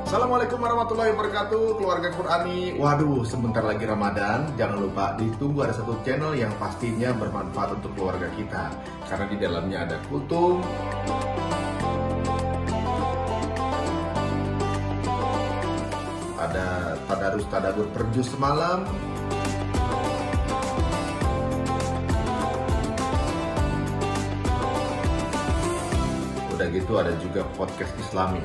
Assalamualaikum warahmatullahi wabarakatuh, keluarga Qurani. Waduh, sebentar lagi Ramadan. Jangan lupa ditunggu ada satu channel yang pastinya bermanfaat untuk keluarga kita, karena di dalamnya ada kultum, ada tadarus tadabbur per juz semalam, udah gitu ada juga podcast Islami.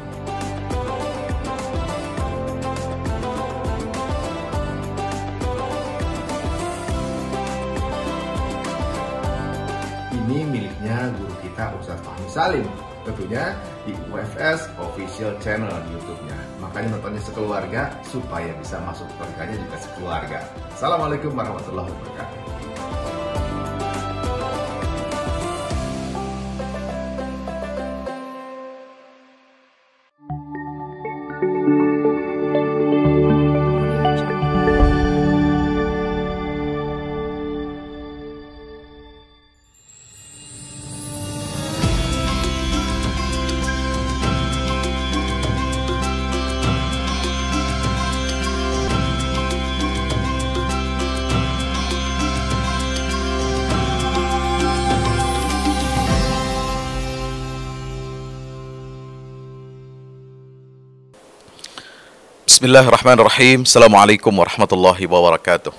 Ini miliknya guru kita Ustadz Fahmi Salim, tentunya di UFS Official Channel di YouTube-nya. Makanya nontonnya sekeluarga supaya bisa masuk berkahnya juga sekeluarga. Assalamualaikum warahmatullahi wabarakatuh. Bismillahirrahmanirrahim. Assalamualaikum warahmatullahi wabarakatuh.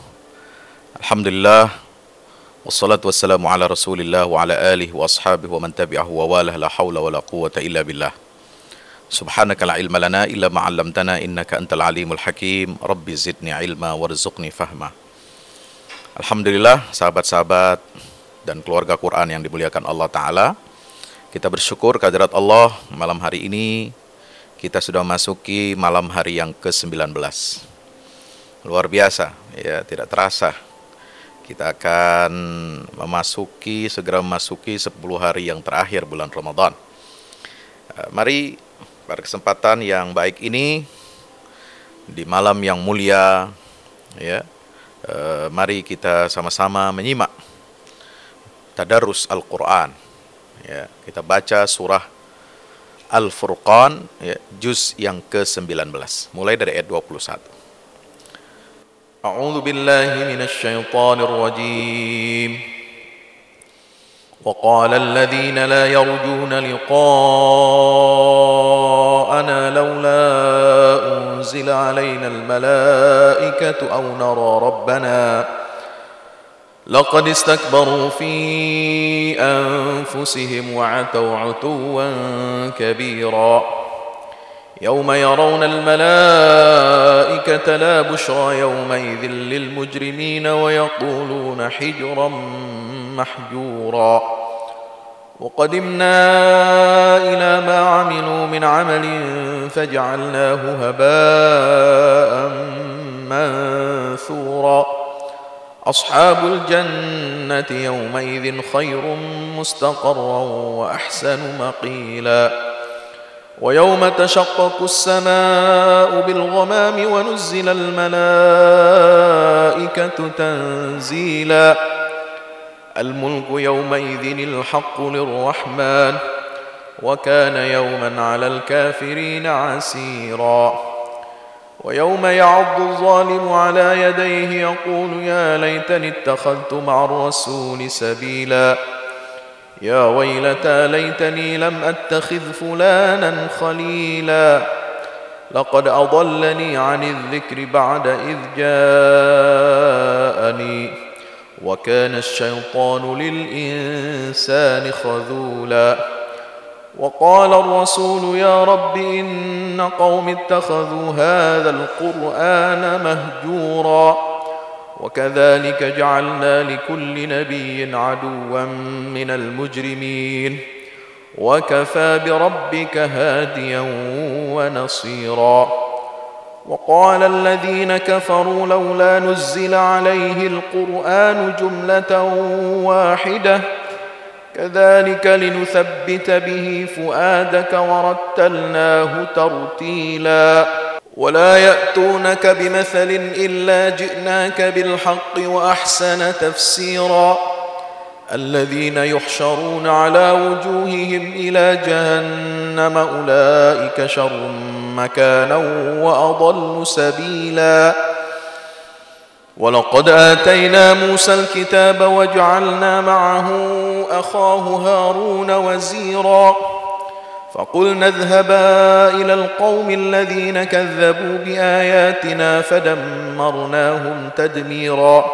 Alhamdulillah, wassalatu wassalamu ala rasulillah wa ala alihi wa ashabihi wa man tabi'ahu wa walah, la hawla wa la quwata illa billah. Subhanaka la ilma lana illa ma'allamtana innaka antal alimul hakim. Rabbi zidni ilma warzuqni fahma. Alhamdulillah, sahabat-sahabat dan keluarga Quran yang dimuliakan Allah Ta'ala, kita bersyukur kehadirat Allah malam hari ini. Kita sudah masuki malam hari yang ke-19. Luar biasa, ya, tidak terasa. Kita akan segera memasuki 10 hari yang terakhir bulan Ramadan. Mari pada kesempatan yang baik ini, di malam yang mulia, ya, mari kita sama-sama menyimak tadarus Al-Quran. Ya, kita baca surah Al-Furqan, ya, juz yang ke-19, mulai dari ayat 21. A'udzu billahi minasy syaithanir rajim. Wa qala alladziina laa yarjuuna liqaa'ana laulaa unzila 'alainal malaa'ikatu aw naraa rabbanaa لقد استكبروا في أنفسهم وعتوا عتوا كبيرا يوم يرون الملائكة لا بشرى يومئذ للمجرمين ويقولون حجرا محجورا وقدمنا إلى ما عملوا من عمل فجعلناه هباء منثورا أصحاب الجنة يومئذ خير مستقرا وأحسن مقيلا ويوم تشقق السماء بالغمام ونزل الملائكة تنزيلا الملك يومئذ الحق للرحمن وكان يوما على الكافرين عسيرا ويوم يعض الظالم على يديه يقول يا ليتني اتخذت مع الرسول سبيلا يا ويلتى ليتني لم أتخذ فلانا خليلا لقد أضلني عن الذكر بعد إذ جاءني وكان الشيطان للإنسان خذولا وقال الرسول يا رب إن قوم اتخذوا هذا القرآن مهجورا وكذلك جعلنا لكل نبي عدوا من المجرمين وكفى بربك هاديا ونصيرا وقال الذين كفروا لولا نزل عليه القرآن جملة واحدة كذلك لنثبت به فؤادك ورتلناه ترتيلا ولا يأتونك بمثل إلا جئناك بالحق وأحسن تفسيرا الذين يحشرون على وجوههم إلى جهنم أولئك شر مكانا وأضل سبيلا. ولقد آتينا موسى الكتاب وجعلنا معه أخاه هارون وزيرا فقلنا اذهبا إلى القوم الذين كذبوا بآياتنا فدمرناهم تدميرا.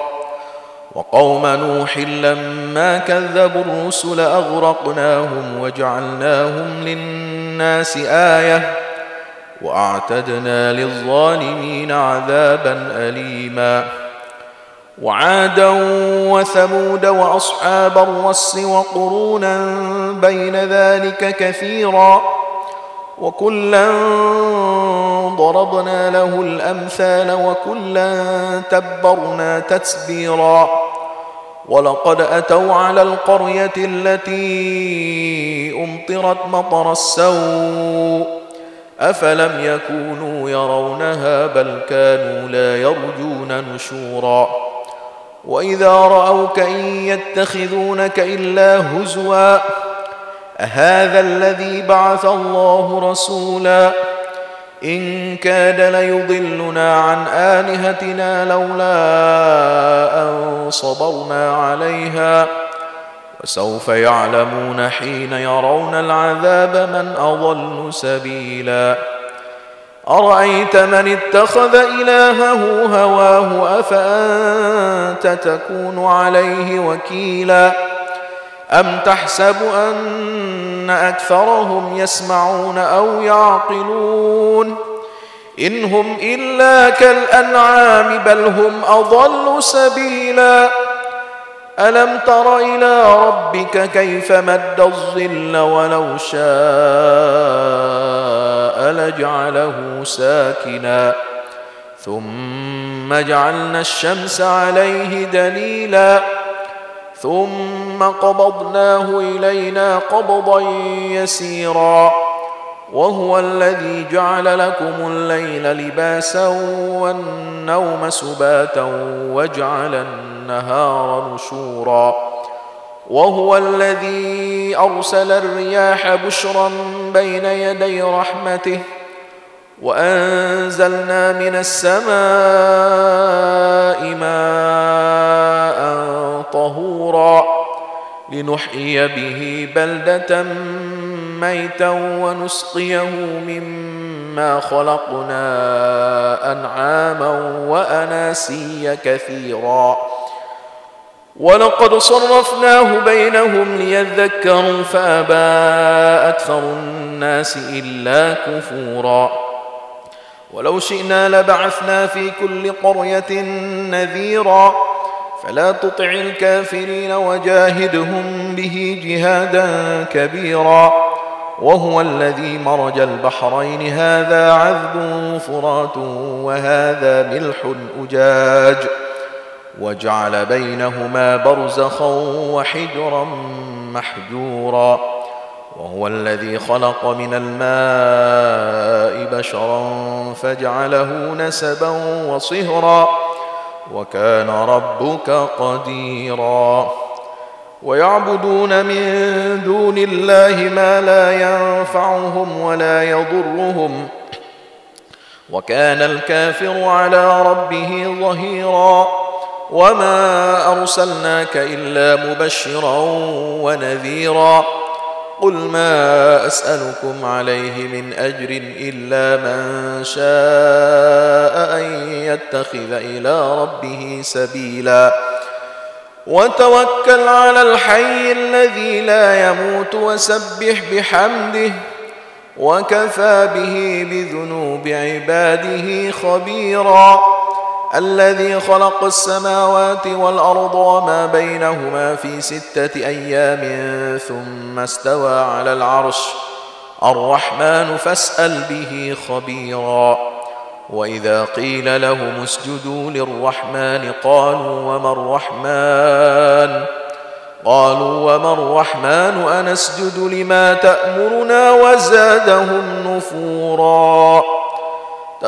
وقوم نوح لما كذبوا الرسل أغرقناهم وجعلناهم للناس آية وأعتدنا للظالمين عذابا أليما. وعادا وثمود وأصحاب الرس وقرونا بين ذلك كثيرا وكلا ضربنا له الأمثال وكلا تبرنا تتبيرا. ولقد أتوا على القرية التي أمطرت مطر السوء أفلم يكونوا يرونها بل كانوا لا يرجون نشورا. وإذا رأوك إن يتخذونك إلا هزوا أهذا الذي بعث الله رسولا إن كاد ليضلنا عن آلهتنا لولا أن صبرنا عليها وسوف يعلمون حين يرون العذاب من أضل سبيلا. أرأيت من اتخذ إلهه هواه أفأنت تكون عليه وكيلا أم تحسب أن أكثرهم يسمعون أو يعقلون إن هم إلا كالأنعام بل هم أضل سبيلا. ألم تر إلى ربك كيف مد الظل ولو شاء لجعله ساكنا ثم جعلنا الشمس عليه دليلا ثم قبضناه إلينا قبضا يسيرا. وهو الذي جعل لكم الليل لباسا والنوم سباتا وجعل النهار نشورا. وهو الذي أرسل الرياح بشرا بين يدي رحمته وأنزلنا من السماء ماء طهورا لنحيي به بلدة ميتا ونسقيه مما خلقنا أنعاما وأناسيا كثيرا. ولقد صرفناه بينهم ليذكروا فأبى أكثر الناس إلا كفورا. ولو شئنا لبعثنا في كل قرية نذيرا فلا تطع الكافرين وجاهدهم به جهادا كبيرا. وهو الذي مرج البحرين هذا عذب فرات وهذا ملح أجاج وجعل بينهما برزخا وحجرا محجورا. وهو الذي خلق من الماء بشرا فجعله نسبا وصهرا وكان ربك قديرا. ويعبدون من دون الله ما لا ينفعهم ولا يضرهم وكان الكافر على ربه ظهيرا. وما أرسلناك إلا مبشرا ونذيرا. قل ما أسألكم عليه من أجر إلا من شاء أن يتخذ إلى ربه سبيلا. وتوكل على الحي الذي لا يموت وسبح بحمده وكفى به بذنوب عباده خبيرا. الذي خلق السماوات والأرض وما بينهما في 6 أيام ثم استوى على العرش الرحمن فاسأل به خبيرا. وإذا قيل لهم اسجدوا للرحمن قالوا وما الرحمن أنسجد لما تأمرنا وزادهم نفورا.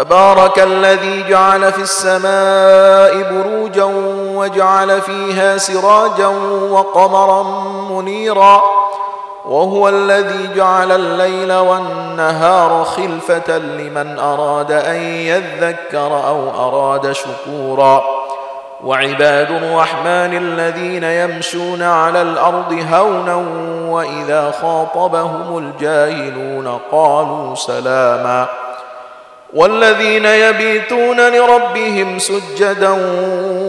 تبارك الذي جعل في السماء بروجا وجعل فيها سراجا وقمرا منيرا وهو الذي جعل الليل والنهار خلفة لمن أراد أن يذكر أو أراد شكورا وعباد الرحمن الذين يمشون على الأرض هونا وإذا خاطبهم الجاهلون قالوا سلاما والذين يبيتون لربهم سجدا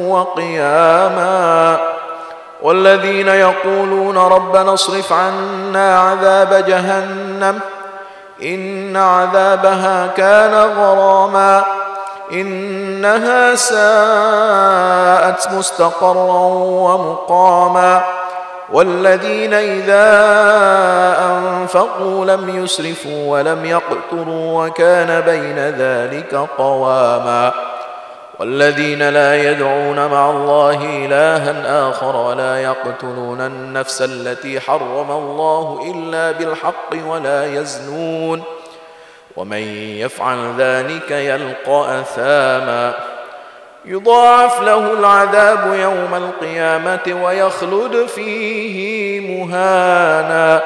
وقياما والذين يقولون ربنا اصرف عنا عذاب جهنم إن عذابها كان غراما إنها ساءت مستقرا ومقاما والذين إذا أنفقوا لم يسرفوا ولم يقتروا وكان بين ذلك قواما والذين لا يدعون مع الله إلها آخر ولا يقتلون النفس التي حرم الله إلا بالحق ولا يزنون ومن يفعل ذلك يلقى أثاما يضاعف له العذاب يوم القيامة ويخلد فيه مهانا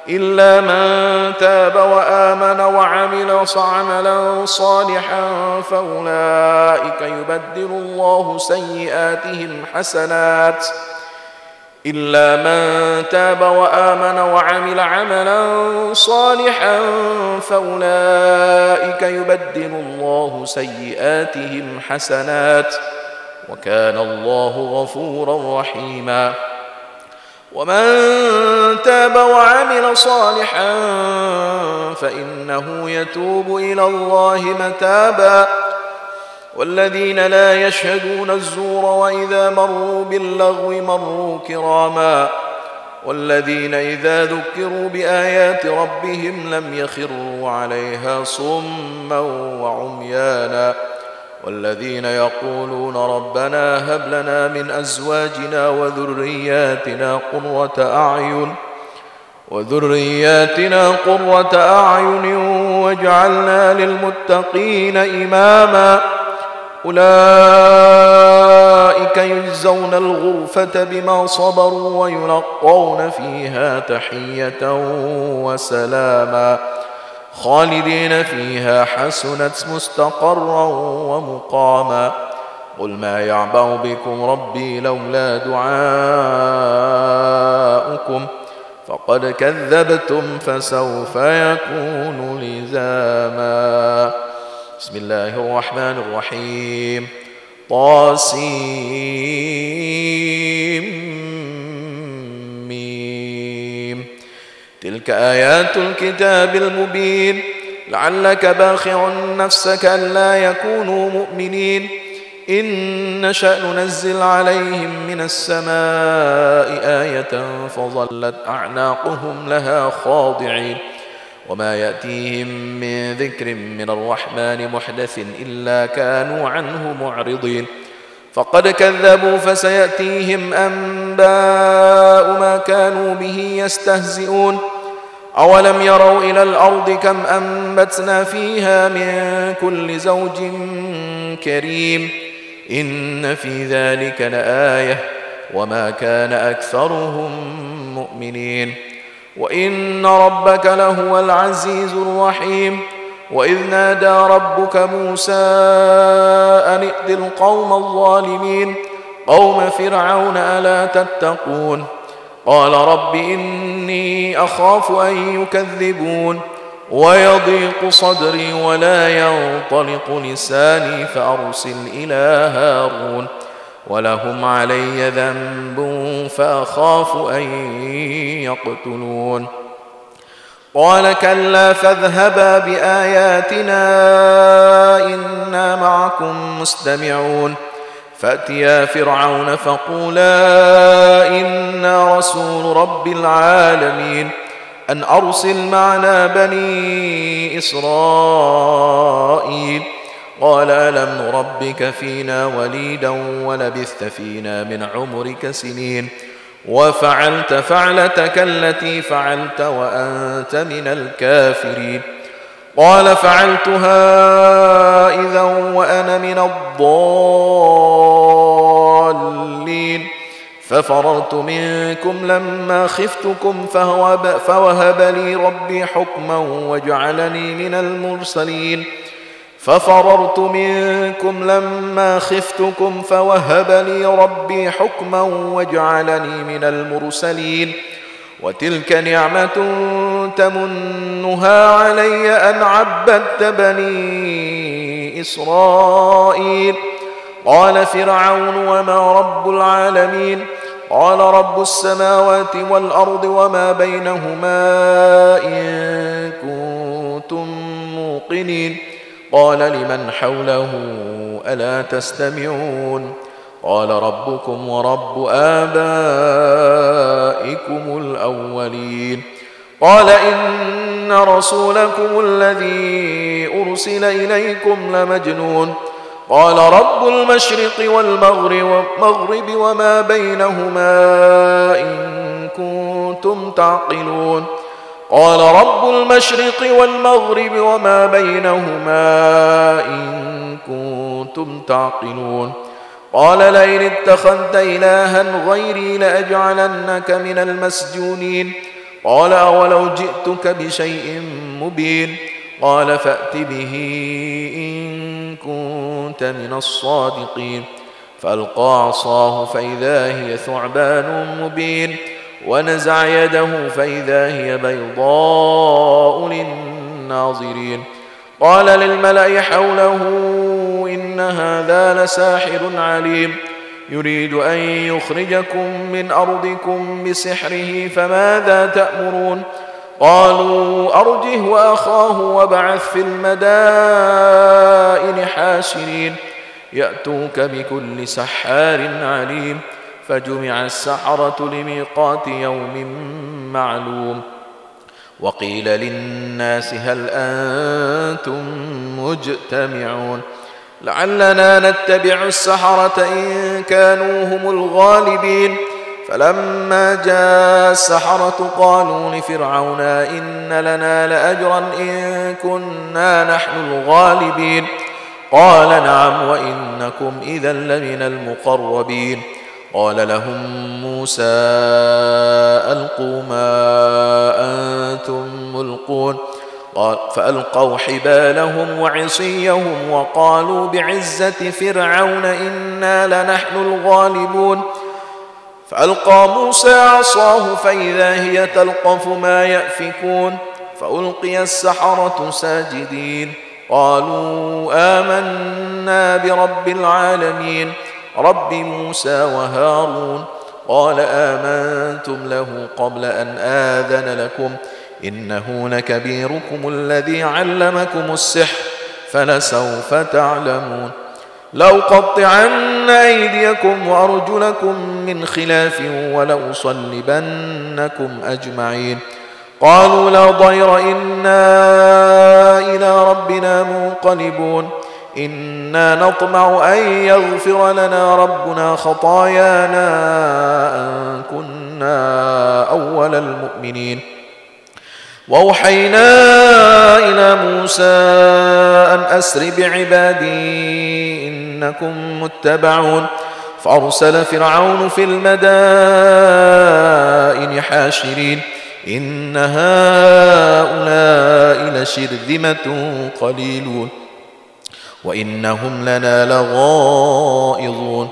إلا من تاب وآمن وعمل عملا صالحا فأولئك يبدل الله سيئاتهم حسنات إلا من تاب وآمن وعمل عملا صالحا فأولئك يبدل الله سيئاتهم حسنات وكان الله غفورا رحيما ومن تاب وعمل صالحا فإنه يتوب إلى الله متابا والذين لا يشهدون الزور وإذا مروا باللغو مروا كراما والذين إذا ذكروا بآيات ربهم لم يخروا عليها صما وعميانا والذين يقولون ربنا هب لنا من أزواجنا وذرياتنا قرة أعين واجعلنا للمتقين إماما أولئك يجزون الغرفة بما صبروا ويلقون فيها تحية وسلاما خالدين فيها حسنت مستقرا ومقاما قل ما يعبأ بكم ربي لولا دعاؤكم فقد كذبتم فسوف يكون لزاما بسم الله الرحمن الرحيم طاسيم تلك آيات الكتاب المبين لعلك باخع نفسك ألا يكونوا مؤمنين إن نشأ ننزل عليهم من السماء آية فظلت أعناقهم لها خاضعين وما يأتيهم من ذكر من الرحمن محدث إلا كانوا عنه معرضين فقد كذبوا فسيأتيهم أنباء ما كانوا به يستهزئون أولم يروا إلى الأرض كم أنبتنا فيها من كل زوج كريم إن في ذلك لآية وما كان أكثرهم مؤمنين وإن ربك لهو العزيز الرحيم وإذ نادى ربك موسى أن ائت القوم الظالمين قوم فرعون ألا تتقون قال رب إني أخاف أن يكذبون ويضيق صدري ولا ينطلق لساني فأرسل إلى هارون ولهم علي ذنب فأخاف أن يقتلون قال كلا فاذهبا بآياتنا إنا معكم مستمعون فأتيا فرعون فقولا إنا رسول رب العالمين أن أرسل معنا بني إسرائيل قال ألم نربك فينا وليدا ولبثت فينا من عمرك سنين وفعلت فعلتك التي فعلت وأنت من الكافرين قال فعلتها إذا وأنا من الضالين ففررت منكم لما خفتكم فوهب لي ربي حكما وجعلني من المرسلين ففررت منكم لما خفتكم فوهب لي ربي حكما وجعلني من المرسلين وتلك نعمة تمنها علي أن عبدت بني إسرائيل قال فرعون وما رب العالمين قال رب السماوات والأرض وما بينهما إن كنتم موقنين قال لمن حوله ألا تستمعون قال ربكم ورب آبائكم الأولين قال إن رسولكم الذي أرسل إليكم لمجنون قال رب المشرق والمغرب وما بينهما إن كنتم تعقلون قال رب المشرق والمغرب وما بينهما إن كنتم تعقلون قال لئن اتخذت إلها غيري لأجعلنك من المسجونين قال أولو جئتك بشيء مبين قال فأت به إن كنت من الصادقين فألقى عصاه فإذا هي ثعبان مبين ونزع يده فإذا هي بيضاء للناظرين قال للملأ حوله إن هذا لساحر عليم يريد أن يخرجكم من أرضكم بسحره فماذا تأمرون قالوا أرجه وأخاه وابعث في المدائن حاشرين يأتوك بكل سحار عليم فجمع السحرة لميقات يوم معلوم وقيل للناس هل أنتم مجتمعون لعلنا نتبع السحرة إن كانوا هم الغالبين فلما جاء السحرة قالوا لفرعون إن لنا لأجرا إن كنا نحن الغالبين قال نعم وإنكم إذا لمن المقربين قال لهم موسى ألقوا ما أنتم ملقون فألقوا حبالهم وعصيهم وقالوا بعزة فرعون إنا لنحن الغالبون فألقى موسى عصاه فإذا هي تلقف ما يأفكون فألقي السحرة ساجدين قالوا آمنا برب العالمين رب موسى وهارون قال آمنتم له قبل أن آذن لكم إنه لكبيركم الذي علمكم السحر فلسوف تعلمون لأقطعن أيديكم وأرجلكم من خلاف ولأصلبنكم أجمعين قالوا لا ضير إنا إلى ربنا منقلبون إنا نطمع أن يغفر لنا ربنا خطايانا أن كنا أول المؤمنين وأوحينا إلى موسى أن أسر بعبادي إنكم متبعون فأرسل فرعون في المدائن حاشرين إن هؤلاء لشرذمة قليلون وإنهم لنا لغائظون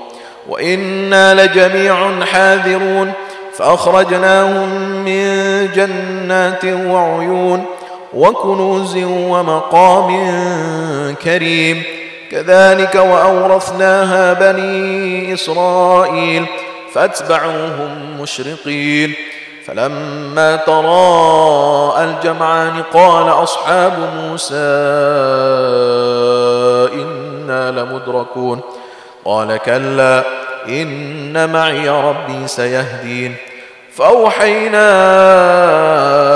وإنا لجميع حاذرون فأخرجناهم من جنات وعيون وكنوز ومقام كريم كذلك وأورثناها بني إسرائيل فاتبعوهم مشرقين فلما تراءى الجمعان قال أصحاب موسى إنا لمدركون قال كلا إن معي ربي سيهدين فأوحينا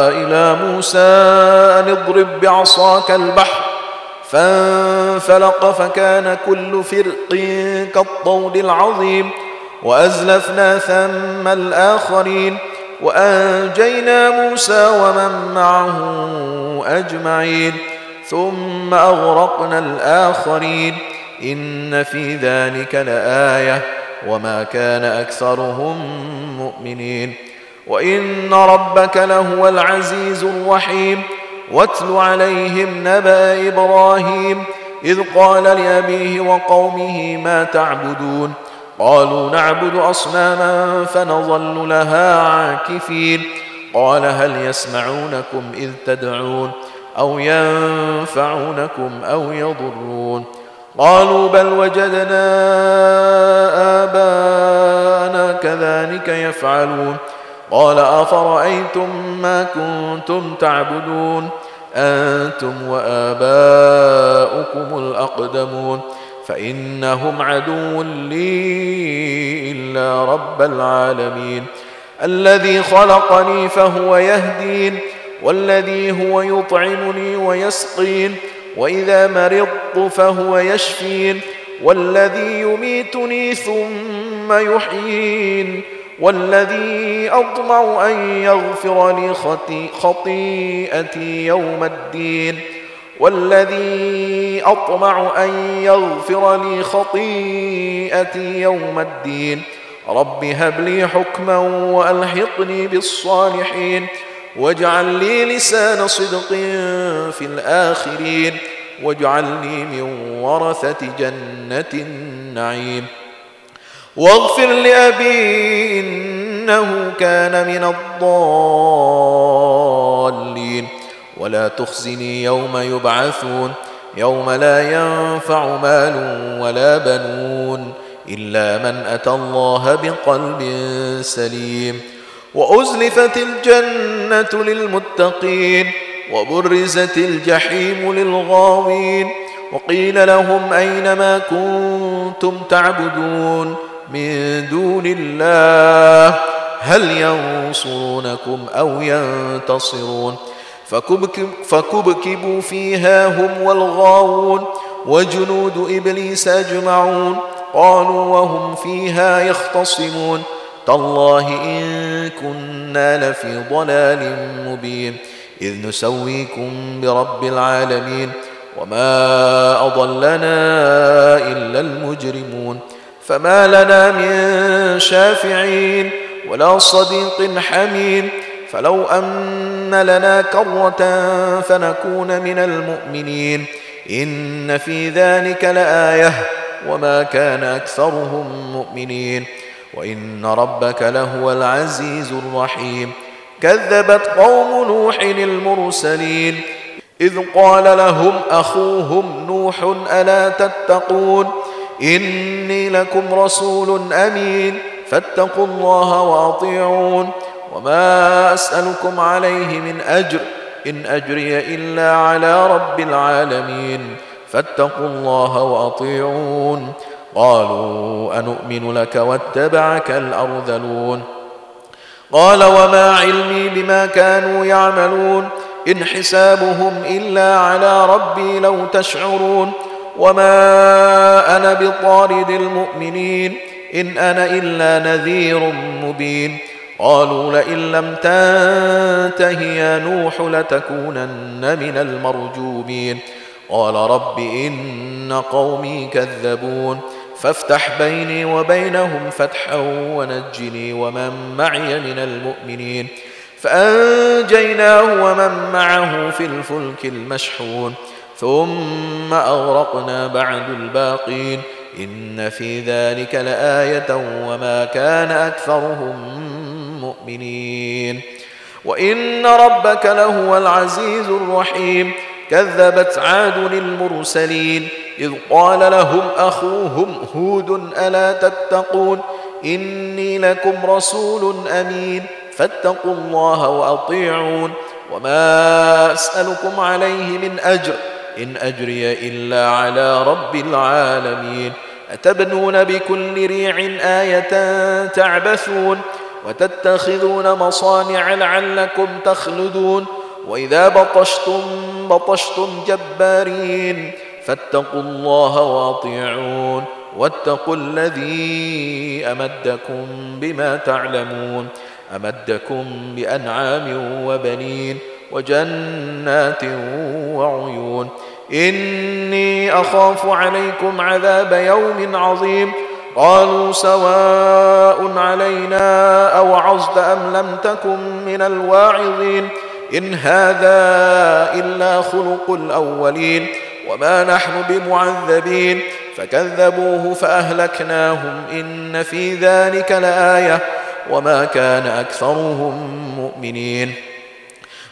إلى موسى أن اضرب بعصاك البحر فانفلق فكان كل فرق كالطود العظيم وأزلفنا ثم الآخرين وأنجينا موسى ومن معه أجمعين ثم أغرقنا الآخرين إن في ذلك لآية وما كان أكثرهم مؤمنين وإن ربك لهو العزيز الرحيم واتل عليهم نبأ إبراهيم إذ قال لأبيه وقومه ما تعبدون قالوا نعبد أصناما فنظل لها عاكفين قال هل يسمعونكم إذ تدعون أو ينفعونكم أو يضرون قالوا بل وجدنا آباءنا كذلك يفعلون قال أفرأيتم ما كنتم تعبدون أنتم وآباؤكم الأقدمون فإنهم عدو لي إلا رب العالمين الذي خلقني فهو يهدين والذي هو يطعمني ويسقين وإذا مرضت فهو يشفين والذي يميتني ثم يحيين والذي أطمع أن يغفر لي خطيئتي يوم الدين رب هب لي حكما وألحقني بالصالحين واجعل لي لسان صدق في الآخرين واجعلني من ورثة جنة النعيم واغفر لأبي إنه كان من الضالين ولا تخزني يوم يبعثون يوم لا ينفع مال ولا بنون إلا من أتى الله بقلب سليم وأزلفت الجنة للمتقين وبرزت الجحيم للغاوين وقيل لهم أين ما كنتم تعبدون من دون الله هل ينصرونكم أو ينتصرون فكبكبوا فيها هم والغاوون وجنود إبليس أجمعون قالوا وهم فيها يختصمون تالله إن كنا لفي ضلال مبين إذ نسويكم برب العالمين وما أضلنا إلا المجرمون فما لنا من شافعين ولا صديق حميم فلو أن لنا كرة فنكون من المؤمنين إن في ذلك لآية وما كان أكثرهم مؤمنين وإن ربك لهو العزيز الرحيم كذبت قوم نوح المرسلين إذ قال لهم أخوهم نوح ألا تتقون إني لكم رسول أمين فاتقوا الله وأطيعون وما أسألكم عليه من أجر إن أجري إلا على رب العالمين فاتقوا الله وأطيعون قالوا أنؤمن لك واتبعك الأرذلون قال وما علمي بما كانوا يعملون إن حسابهم إلا على ربي لو تشعرون وما أنا بطارد المؤمنين إن أنا إلا نذير مبين قالوا لئن لم تنته يا نوح لتكونن من المرجومين قال رب إن قومي كذبون فافتح بيني وبينهم فتحا ونجني ومن معي من المؤمنين فأنجيناه ومن معه في الفلك المشحون ثم أغرقنا بعد الباقين إن في ذلك لآية وما كان أكثرهم مؤمنين وإن ربك لهو العزيز الرحيم كذبت عاد المرسلين إذ قال لهم أخوهم هود ألا تتقون إني لكم رسول أمين فاتقوا الله وأطيعون وما أسألكم عليه من أجر إن أجري إلا على رب العالمين أتبنون بكل ريع آية تعبثون وتتخذون مصانع لعلكم تخلدون وإذا بطشتم جبارين فاتقوا الله وأطيعون واتقوا الذي أمدكم بما تعلمون أمدكم بأنعام وبنين وجنات وعيون. إني أخاف عليكم عذاب يوم عظيم. قالوا سواء علينا أوعظت أم لم تكن من الواعظين. إن هذا إلا خلق الأولين وما نحن بمعذبين. فكذبوه فأهلكناهم إن في ذلك لآية وما كان أكثرهم مؤمنين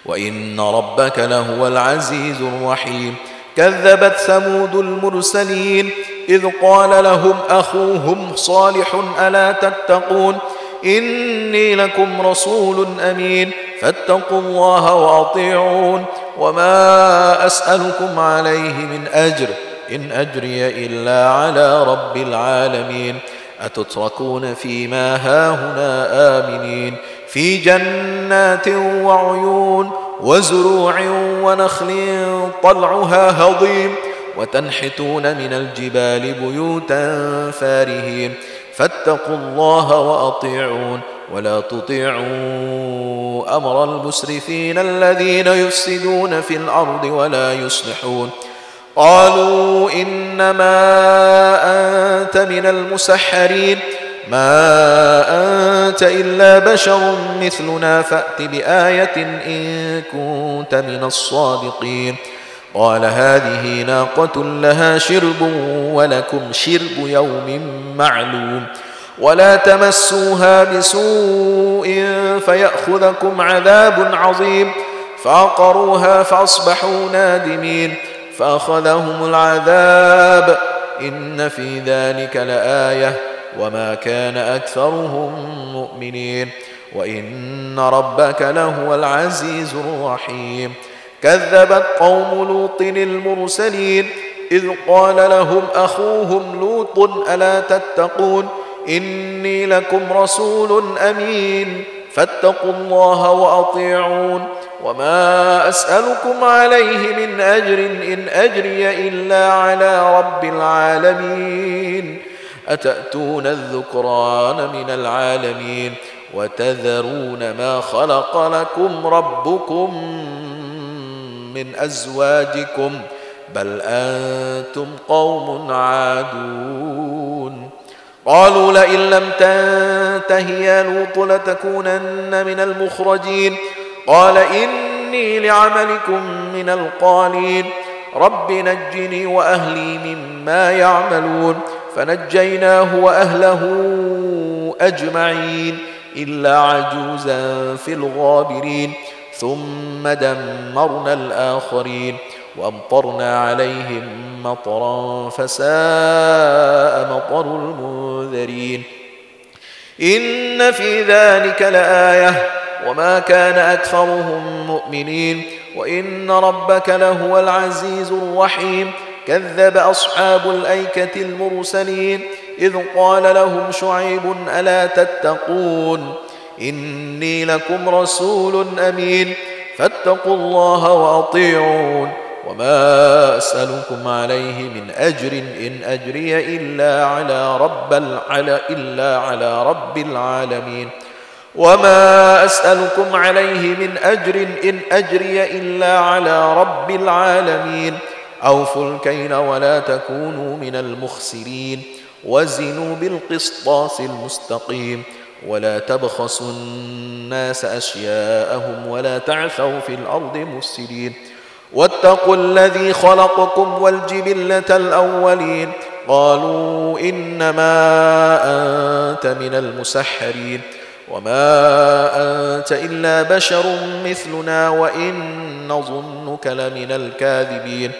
وإن ربك لهو العزيز الرحيم. كذبت ثمود المرسلين إذ قال لهم أخوهم صالح ألا تتقون إني لكم رسول أمين فاتقوا الله وأطيعون وما أسألكم عليه من أجر إن أجري إلا على رب العالمين. أتتركون فيما هاهنا آمنين في جنات وعيون وزروع ونخل طلعها هضيم وتنحتون من الجبال بيوتا فارهين. فاتقوا الله وأطيعون ولا تطيعوا أمر المسرفين الذين يفسدون في الأرض ولا يصلحون. قالوا إنما أنت من المسحرين ما أنت إلا بشر مثلنا فأت بآية إن كنت من الصادقين. قال هذه ناقة لها شرب ولكم شرب يوم معلوم ولا تمسوها بسوء فيأخذكم عذاب عظيم. فعقروها فأصبحوا نادمين فأخذهم العذاب إن في ذلك لآية وما كان أكثرهم مؤمنين وإن ربك لهو العزيز الرحيم. كذبت قوم لوط المرسلين إذ قال لهم أخوهم لوط ألا تتقون إني لكم رسول أمين فاتقوا الله وأطيعون وما أسألكم عليه من أجر إن أجري إلا على رب العالمين. أتأتون الذكران من العالمين وتذرون ما خلق لكم ربكم من أزواجكم بل أنتم قوم عادون. قالوا لئن لم تنته يا لوط لتكونن من المخرجين. قال إني لعملكم من القالين. رب نجني وأهلي مما يعملون. فنجيناه وأهله أجمعين إلا عجوزا في الغابرين. ثم دمرنا الآخرين وأمطرنا عليهم مطرا فساء مطر المنذرين. إن في ذلك لآية وما كان أكثرهم مؤمنين وإن ربك لهو العزيز الرحيم. كذب أصحاب الأيكة المرسلين إذ قال لهم شعيب ألا تتقون إني لكم رسول أمين فاتقوا الله وأطيعون وما أسألكم عليه من أجر إن أجري إلا على رب العالمين. وما أسألكم عليه من أجر إن أجري إلا على رب العالمين. أوفوا الكيل ولا تكونوا من المخسرين وزنوا بالقسطاس المستقيم ولا تبخسوا الناس أشياءهم ولا تعثوا في الأرض مفسدين. واتقوا الذي خلقكم والجبلة الأولين. قالوا إنما أنت من المسحرين وما أنت إلا بشر مثلنا وإن نظنك لمن الكاذبين.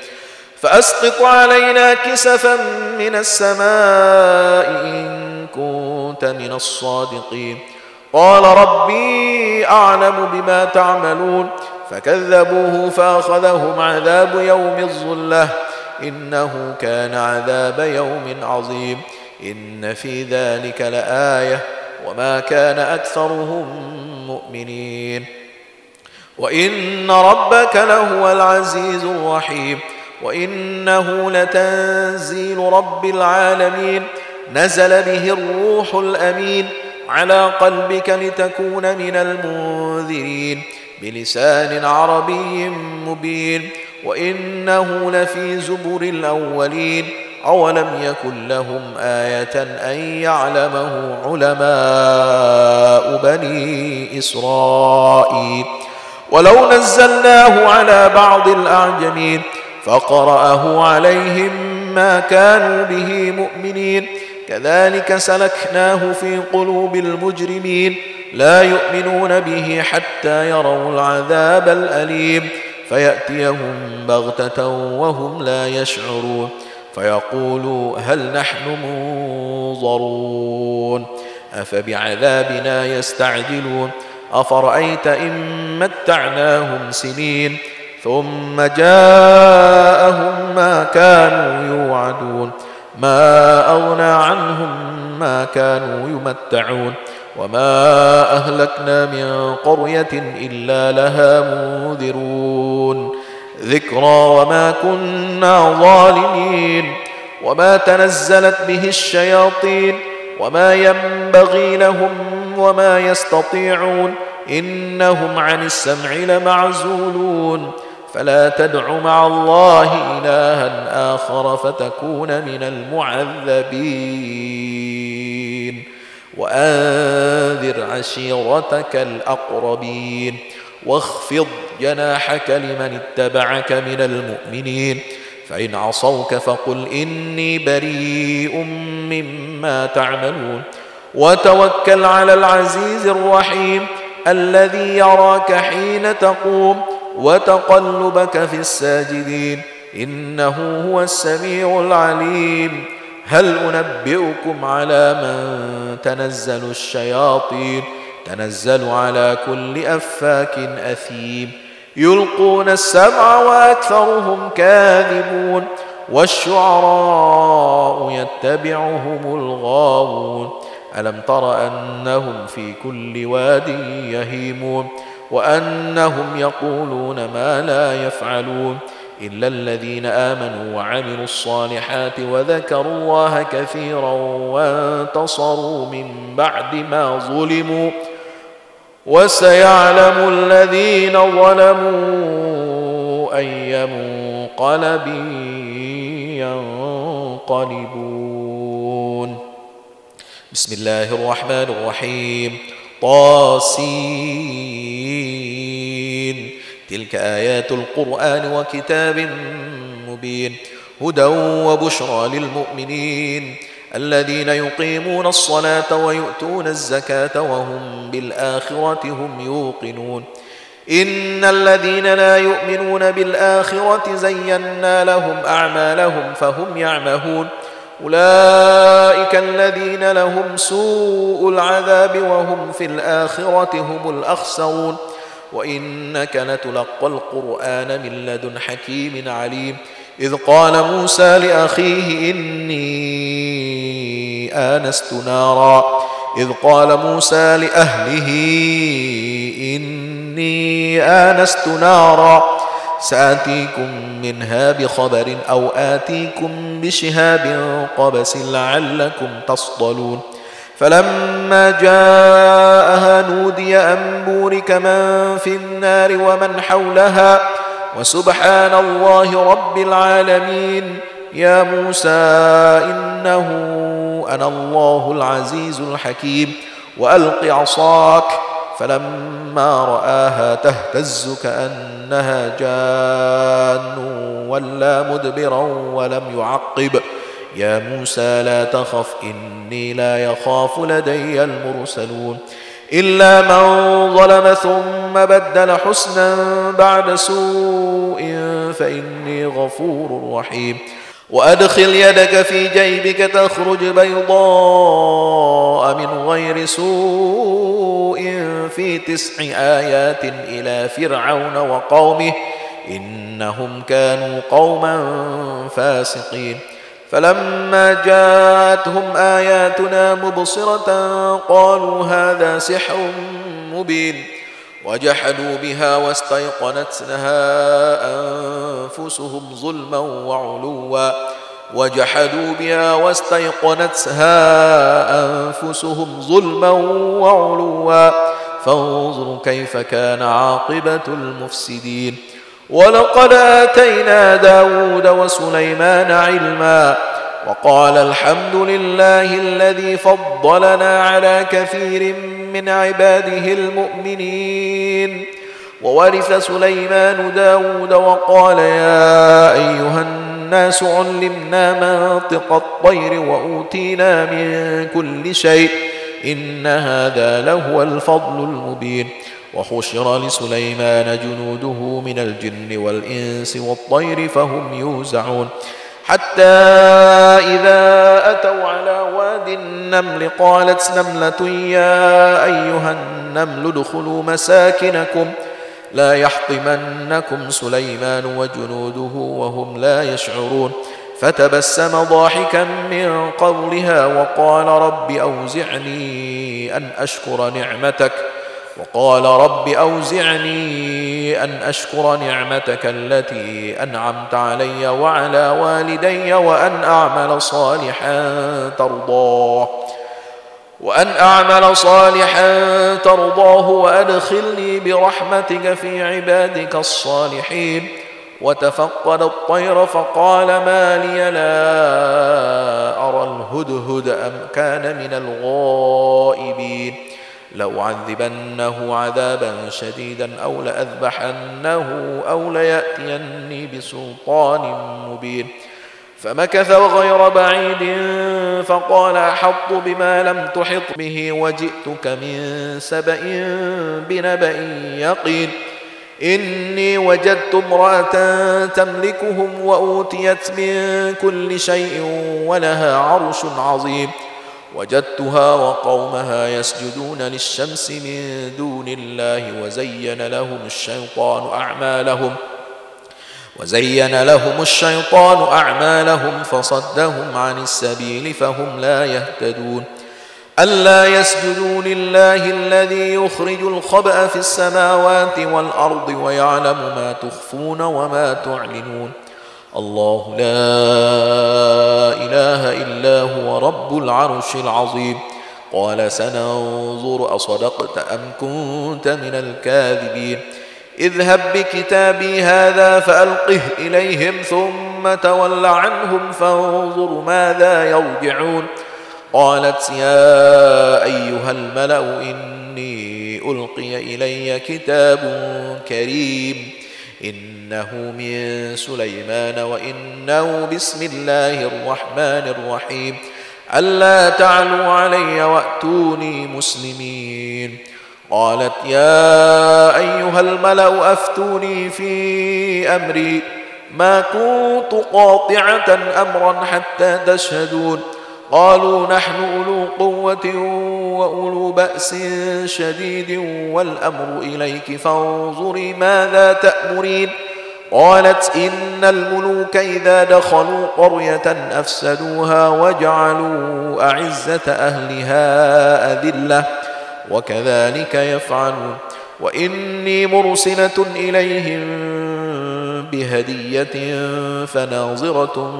فأسقط علينا كسفا من السماء إن كنت من الصادقين. قال ربي أعلم بما تعملون. فكذبوه فأخذهم عذاب يوم الظلة إنه كان عذاب يوم عظيم. إن في ذلك لآية وما كان أكثرهم مؤمنين وإن ربك لهو العزيز الرحيم. وإنه لتنزيل رب العالمين نزل به الروح الأمين على قلبك لتكون من المنذرين بلسان عربي مبين وإنه لفي زبر الأولين أولم يكن لهم آية أن يعلمه علماء بني إسرائيل ولو نزلناه على بعض الأعجمين فقرأه عليهم ما كانوا به مؤمنين كذلك سلكناه في قلوب المجرمين لا يؤمنون به حتى يروا العذاب الأليم فيأتيهم بغتة وهم لا يشعرون فيقولوا هل نحن منظرون أفبعذابنا يستعجلون أفرأيت إن متعناهم سنين ثم جاءهم ما كانوا يوعدون ما أغنى عنهم ما كانوا يمتعون وما أهلكنا من قرية إلا لها منذرون ذكرى وما كنا ظالمين وما تنزلت به الشياطين وما ينبغي لهم وما يستطيعون إنهم عن السمع لمعزولون فلا تدع مع الله إلها آخر فتكون من المعذبين وأنذر عشيرتك الأقربين واخفض جناحك لمن اتبعك من المؤمنين فإن عصوك فقل إني بريء مما تعملون وتوكل على العزيز الرحيم الذي يراك حين تقوم وتقلبك في الساجدين إنه هو السميع العليم هل أنبئكم على من تنزل الشياطين تنزل على كل أفاك أثيم يلقون السمع وأكثرهم كاذبون والشعراء يتبعهم الغاوون ألم تر أنهم في كل واد يهيمون وأنهم يقولون ما لا يفعلون إلا الذين آمنوا وعملوا الصالحات وذكروا الله كثيرا وانتصروا من بعد ما ظلموا وسيعلم الذين ظلموا أي منقلب ينقلبون بسم الله الرحمن الرحيم طاسين تلك آيات القرآن وكتاب مبين هدى وبشرى للمؤمنين الذين يقيمون الصلاة ويؤتون الزكاة وهم بالآخرة هم يوقنون إن الذين لا يؤمنون بالآخرة زينا لهم أعمالهم فهم يعمهون أولئك الذين لهم سوء العذاب وهم في الآخرة هم الأخسرون وإنك لتلقى القرآن من لدن حكيم عليم إذ قال موسى لأخيه إذ قال موسى لأهله إني آنست نارا سآتيكم منها بخبر أو آتيكم بشهاب قبس لعلكم تصطلون فلما جاءها نودي أن بورك من في النار ومن حولها وسبحان الله رب العالمين يا موسى إنه أنا الله العزيز الحكيم وألق عصاك فلما رآها تهتز كأنها جان ولا مدبرا ولم يعقب يا موسى لا تخف إني لا يخاف لدي المرسلون إلا من ظلم ثم بدل حسنا بعد سوء فإني غفور رحيم وأدخل يدك في جيبك تخرج بيضاء من غير سوء في 9 آيات إلى فرعون وقومه إنهم كانوا قوما فاسقين فلما جاءتهم آياتنا مبصرة قالوا هذا سحر مبين وجحدوا بها واستيقنتها أنفسهم ظلما وعلوا فانظر كيف كان عاقبة المفسدين. ولقد آتينا داود وسليمان علما وقال الحمد لله الذي فضلنا على كثير من عباده المؤمنين. وورث سليمان داود وقال يا أيها الناس علمنا منطق الطير وأوتينا من كل شيء إن هذا لهو الفضل المبين. وحشر لسليمان جنوده من الجن والإنس والطير فهم يوزعون حتى إذا أتوا على واد النمل قالت نملة يا أيها النمل ادخلوا مساكنكم لا يحطمنكم سليمان وجنوده وهم لا يشعرون. فتبسم ضاحكا من قولها وقال رب أوزعني أن أشكر نعمتك التي أنعمت علي وعلى والدي وأن أعمل صالحا ترضاه وأدخلني برحمتك في عبادك الصالحين. وتفقد الطير فقال ما لي لا أرى الهدهد أم كان من الغائبين لأعذبنه عذابا شديدا أو لأذبحنه أو ليأتيني بسلطان مبين. فمكث غير بعيد فقال أحط بما لم تحط به وجئتك من سبأ بنبأ يقين إني وجدت امرأة تملكهم وأوتيت من كل شيء ولها عرش عظيم. وجدتها وقومها يسجدون للشمس من دون الله وزين لهم الشيطان أعمالهم فصدهم عن السبيل فهم لا يهتدون. ألا يسجدوا لله الذي يخرج الخبأ في السماوات والأرض ويعلم ما تخفون وما تعلنون. الله لا إله إلا هو رب العرش العظيم. قال سننظر أصدقت أم كنت من الكاذبين. اذهب بكتابي هذا فألقه إليهم ثم تول عنهم فانظر ماذا يرجعون. قالت يا أيها الملأ إني ألقي إلي كتاب كريم إنه من سليمان وإنه بسم الله الرحمن الرحيم ألا تعلوا علي وأتوني مسلمين. قالت يا أيها الملأ أفتوني في أمري ما كنت قاطعة أمرا حتى تشهدون. قالوا نحن أولو قوة وأولو بأس شديد والأمر إليك فانظري ماذا تأمرين. قالت إن الملوك إذا دخلوا قرية أفسدوها وجعلوا أعزة أهلها أذلة وكذلك يفعلون. وإني مرسلة إليهم بهدية فناظرة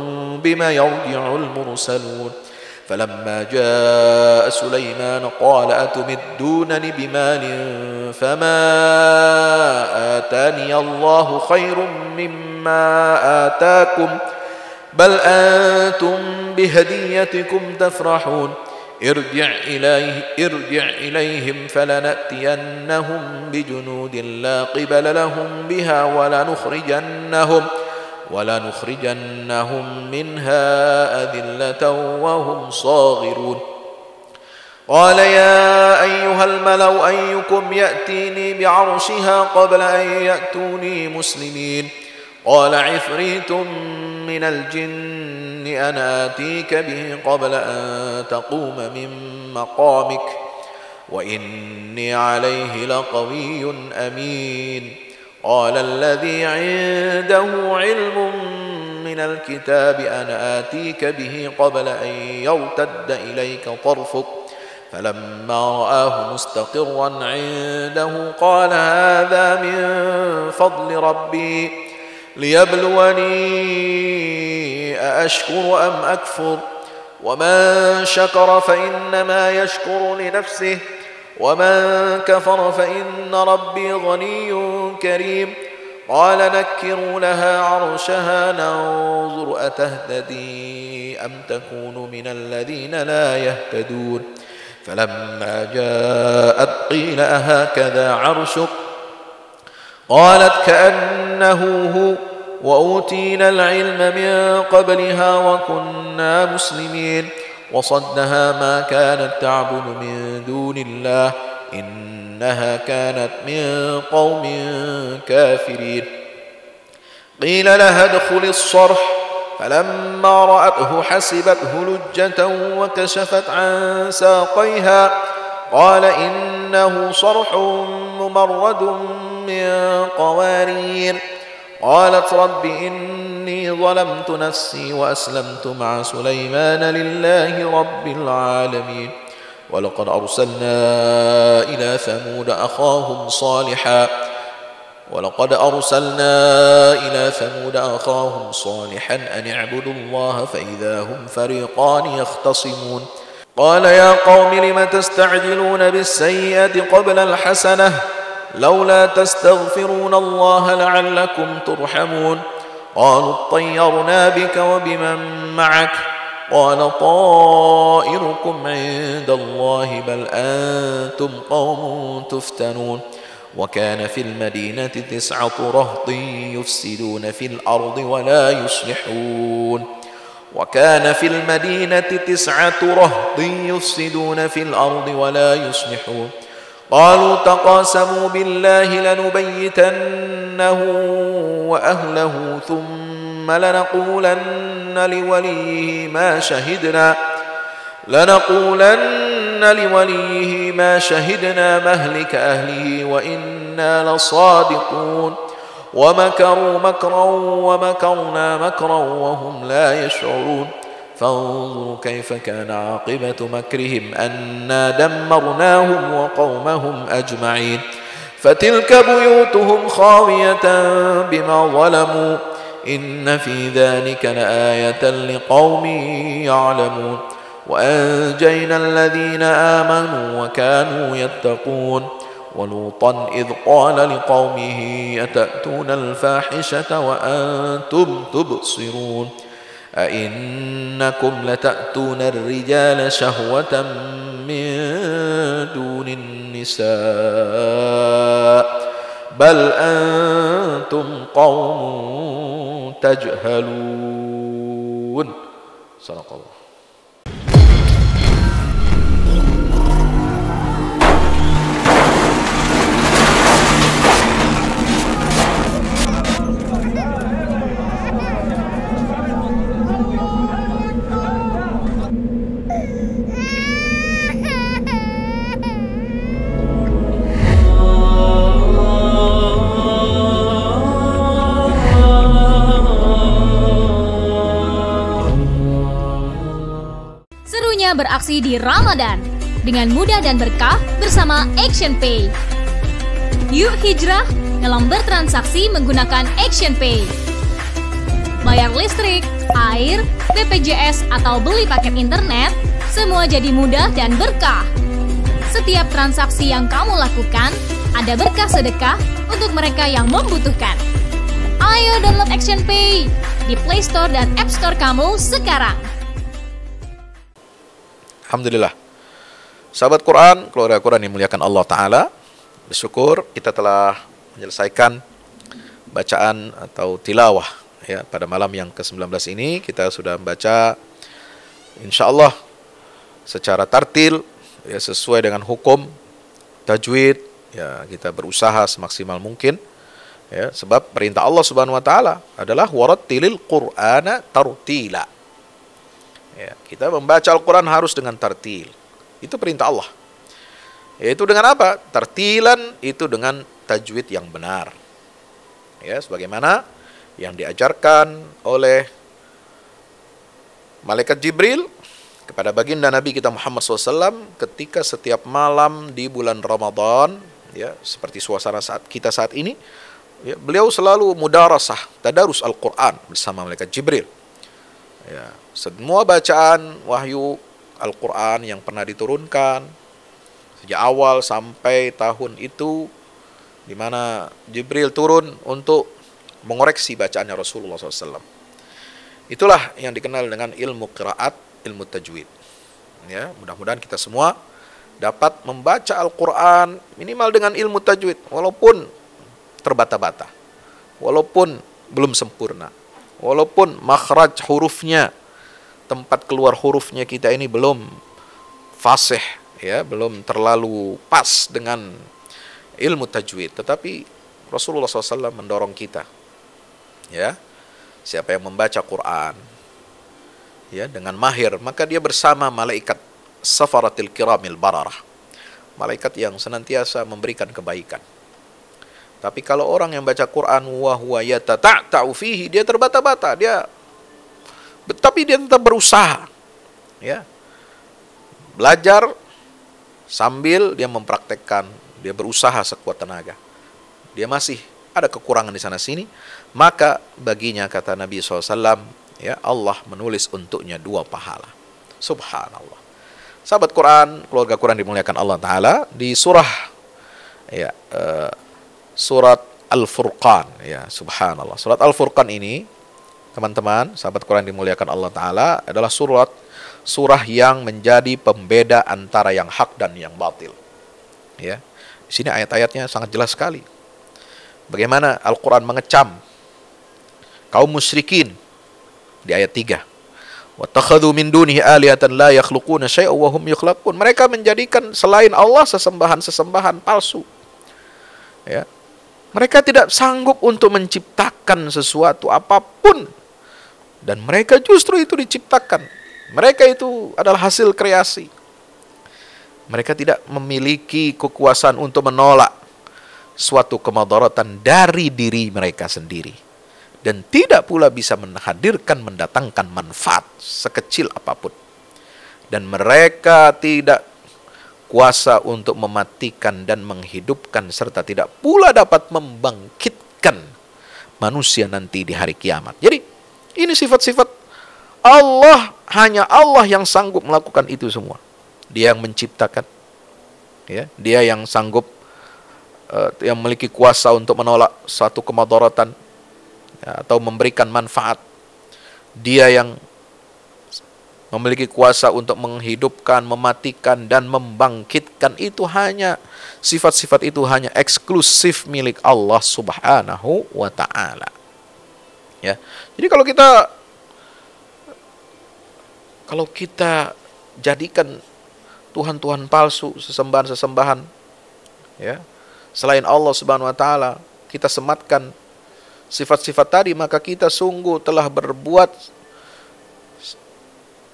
بما يرجع المرسلون. فلما جاء سليمان قال أتمدونني بمال فما آتاني الله خير مما آتاكم بل أنتم بهديتكم تفرحون. ارجع إليهم فلنأتينهم بجنود لا قبل لهم بها ولنخرجنهم منها أذلة وهم صاغرون. قال يا أيها الملأ أيكم يأتيني بعرشها قبل أن يأتوني مسلمين. قال عفريت من الجن أنا آتيك به قبل أن تقوم من مقامك وإني عليه لقوي أمين. قال الذي عنده علم من الكتاب أنا آتيك به قبل أن يرتد إليك طرفك فلما رآه مستقرا عنده قال هذا من فضل ربي ليبلوني أأشكر أم أكفر ومن شكر فإنما يشكر لنفسه ومن كفر فإن ربي غني كريم قال نكروا لها عرشها ننظر أتهتدي أم تكون من الذين لا يهتدون فلما جاءت قيل أهكذا عرشك قالت كأنه هو وأوتينا العلم من قبلها وكنا مسلمين وصدها ما كانت تعبد من دون الله إنها كانت من قوم كافرين قيل لها ادخل الصرح فلما رأته حسبته لجة وكشفت عن ساقيها قال إنه صرح ممرد من قوارير قالت رب إني ظلمت نفسي وأسلمت مع سليمان لله رب العالمين ولقد أرسلنا إلى ثمود أخاهم صالحا أن اعبدوا الله فإذا هم فريقان يختصمون قال يا قوم لم تستعجلون بالسيئة قبل الحسنة لولا تستغفرون الله لعلكم ترحمون قالوا اطيرنا بك وبمن معك قال طائركم عند الله بل أنتم قوم تفتنون وكان في المدينة 9 رهط يفسدون في الأرض ولا يصلحون قالوا تقاسموا بالله لنبيتنه وأهله ثم لنقولن لوليه ما شهدنا مهلك أهله وإنا لصادقون ومكروا مكرا ومكرنا مكرا وهم لا يشعرون فانظروا كيف كان عاقبة مكرهم أنا دمرناهم وقومهم أجمعين فتلك بيوتهم خاوية بما ظلموا إن في ذلك لآية لقوم يعلمون وأنجينا الذين آمنوا وكانوا يتقون ولوطا إذ قال لقومه أتأتون الفاحشة وأنتم تبصرون أئنكم لتأتون الرجال شهوة من دون النساء بل أنتم قوم تجهلون صدق الله. Beraksi di Ramadan dengan mudah dan berkah bersama ActionPay. Yuk hijrah dalam bertransaksi menggunakan ActionPay. Bayar listrik, air, BPJS atau beli paket internet, semua jadi mudah dan berkah. Setiap transaksi yang kamu lakukan ada berkah sedekah untuk mereka yang membutuhkan. Ayo download ActionPay di Play Store dan App Store kamu sekarang. Alhamdulillah. Sahabat Quran, keluarga Quran yang dimuliakan Allah Ta'ala, bersyukur kita telah menyelesaikan bacaan atau tilawah ya, pada malam yang ke-19 ini. Kita sudah membaca insyaallah secara tartil ya, sesuai dengan hukum tajwid ya, kita berusaha semaksimal mungkin ya, sebab perintah Allah Subhanahu wa taala adalah warattilil Qur'ana tartila. Ya, kita membaca Al-Quran harus dengan tartil. Itu perintah Allah. Yaitu dengan apa? Tartilan itu dengan tajwid yang benar. Ya, sebagaimana yang diajarkan oleh malaikat Jibril kepada baginda Nabi kita Muhammad SAW ketika setiap malam di bulan Ramadan, ya, seperti suasana saat ini, ya, beliau selalu mudarasah, tadarus Al-Quran bersama malaikat Jibril. Ya, semua bacaan wahyu Al-Quran yang pernah diturunkan Sejak awal sampai tahun itu di mana Jibril turun untuk mengoreksi bacaannya Rasulullah SAW. Itulah yang dikenal dengan ilmu qiraat, ilmu tajwid. Ya, mudah-mudahan kita semua dapat membaca Al-Quran minimal dengan ilmu tajwid, walaupun terbata-bata, walaupun belum sempurna, walaupun makhraj hurufnya, tempat keluar hurufnya kita ini belum fasih, ya, belum terlalu pas dengan ilmu tajwid. Tetapi Rasulullah SAW mendorong kita, ya, siapa yang membaca Quran, ya, dengan mahir, maka dia bersama malaikat safaratil kiramil bararah, malaikat yang senantiasa memberikan kebaikan. Tapi kalau orang yang baca Quran wa huwa yatata'u fihi, dia terbata-bata, tapi dia tetap berusaha, ya, belajar sambil dia mempraktekkan, dia berusaha sekuat tenaga, dia masih ada kekurangan di sana sini, maka baginya, kata Nabi SAW, ya, Allah menulis untuknya 2 pahala. Subhanallah. Sahabat Quran, keluarga Quran dimuliakan Allah Ta'ala, di surah, ya, surat Al-Furqan, ya, subhanallah. Surat Al-Furqan ini, teman-teman, sahabat Quran dimuliakan Allah Ta'ala, adalah surah yang menjadi pembeda antara yang hak dan yang batil. Ya, di sini ayat-ayatnya sangat jelas sekali. Bagaimana Al-Quran mengecam kaum musyrikin di ayat 3. وَاتَّخَذُوا مِن دُونِهِ آلِهَةً لَا يَخْلُقُونَ شَيْئًا وَهُمْ يُخْلَقُونَ. Mereka menjadikan selain Allah sesembahan-sesembahan palsu. Ya. Mereka tidak sanggup untuk menciptakan sesuatu apapun, dan mereka justru itu diciptakan. Mereka itu adalah hasil kreasi. Mereka tidak memiliki kekuasaan untuk menolak suatu kemudaratan dari diri mereka sendiri, dan tidak pula bisa mendatangkan manfaat sekecil apapun. Dan mereka tidak kuasa untuk mematikan dan menghidupkan, serta tidak pula dapat membangkitkan manusia nanti di hari kiamat. Jadi ini sifat-sifat Allah, hanya Allah yang sanggup melakukan itu semua. Dia yang menciptakan, ya, dia yang sanggup, yang memiliki kuasa untuk menolak suatu kemudaratan, ya, atau memberikan manfaat. Dia yang memiliki kuasa untuk menghidupkan, mematikan, dan membangkitkan. Itu hanya, sifat-sifat itu hanya eksklusif milik Allah Subhanahu wa Ta'ala. Ya. Jadi kalau kita jadikan Tuhan-Tuhan palsu, sesembahan-sesembahan, ya, selain Allah Subhanahu wa Ta'ala, kita sematkan sifat-sifat tadi, maka kita sungguh telah berbuat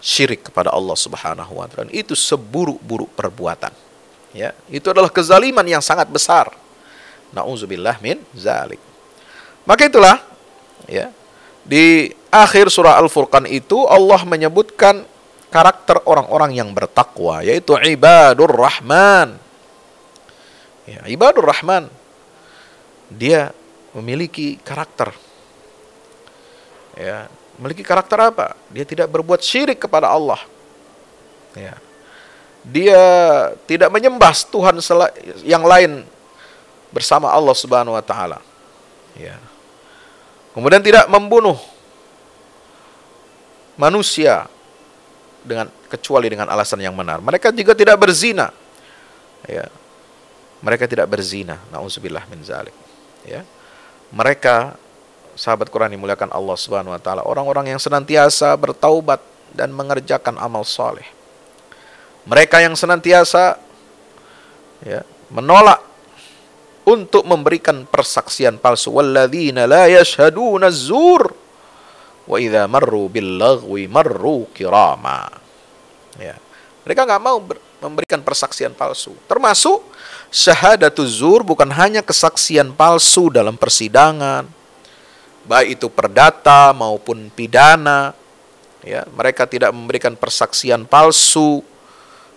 syirik kepada Allah Subhanahu wa Ta'ala. Itu seburuk-buruk perbuatan. Ya, itu adalah kezaliman yang sangat besar. Na'udzubillah min zalik. Maka itulah, ya, di akhir surah Al-Furqan itu Allah menyebutkan karakter orang-orang yang bertakwa, yaitu ibadur rahman. Ya, ibadur rahman, dia memiliki karakter, ya, memiliki karakter apa? Dia tidak berbuat syirik kepada Allah, ya. Dia tidak menyembah Tuhan yang lain bersama Allah Subhanahu wa Ta'ala, ya. Kemudian tidak membunuh manusia kecuali dengan alasan yang benar. Mereka juga tidak berzina, ya. Mereka tidak berzina, na'udzubillah min zalik, ya. Mereka, sahabat Quran dimuliakan Allah Subhanahu wa Ta'ala, orang-orang yang senantiasa bertaubat dan mengerjakan amal saleh. Mereka yang senantiasa, ya, menolak untuk memberikan persaksian palsu. Walladzina la yashhaduna az-zur wa idza marru bil laghwi marru kirama. Ya. Mereka enggak mau memberikan persaksian palsu. Termasuk syahadatuz zur, bukan hanya kesaksian palsu dalam persidangan, baik itu perdata maupun pidana, ya. Mereka tidak memberikan persaksian palsu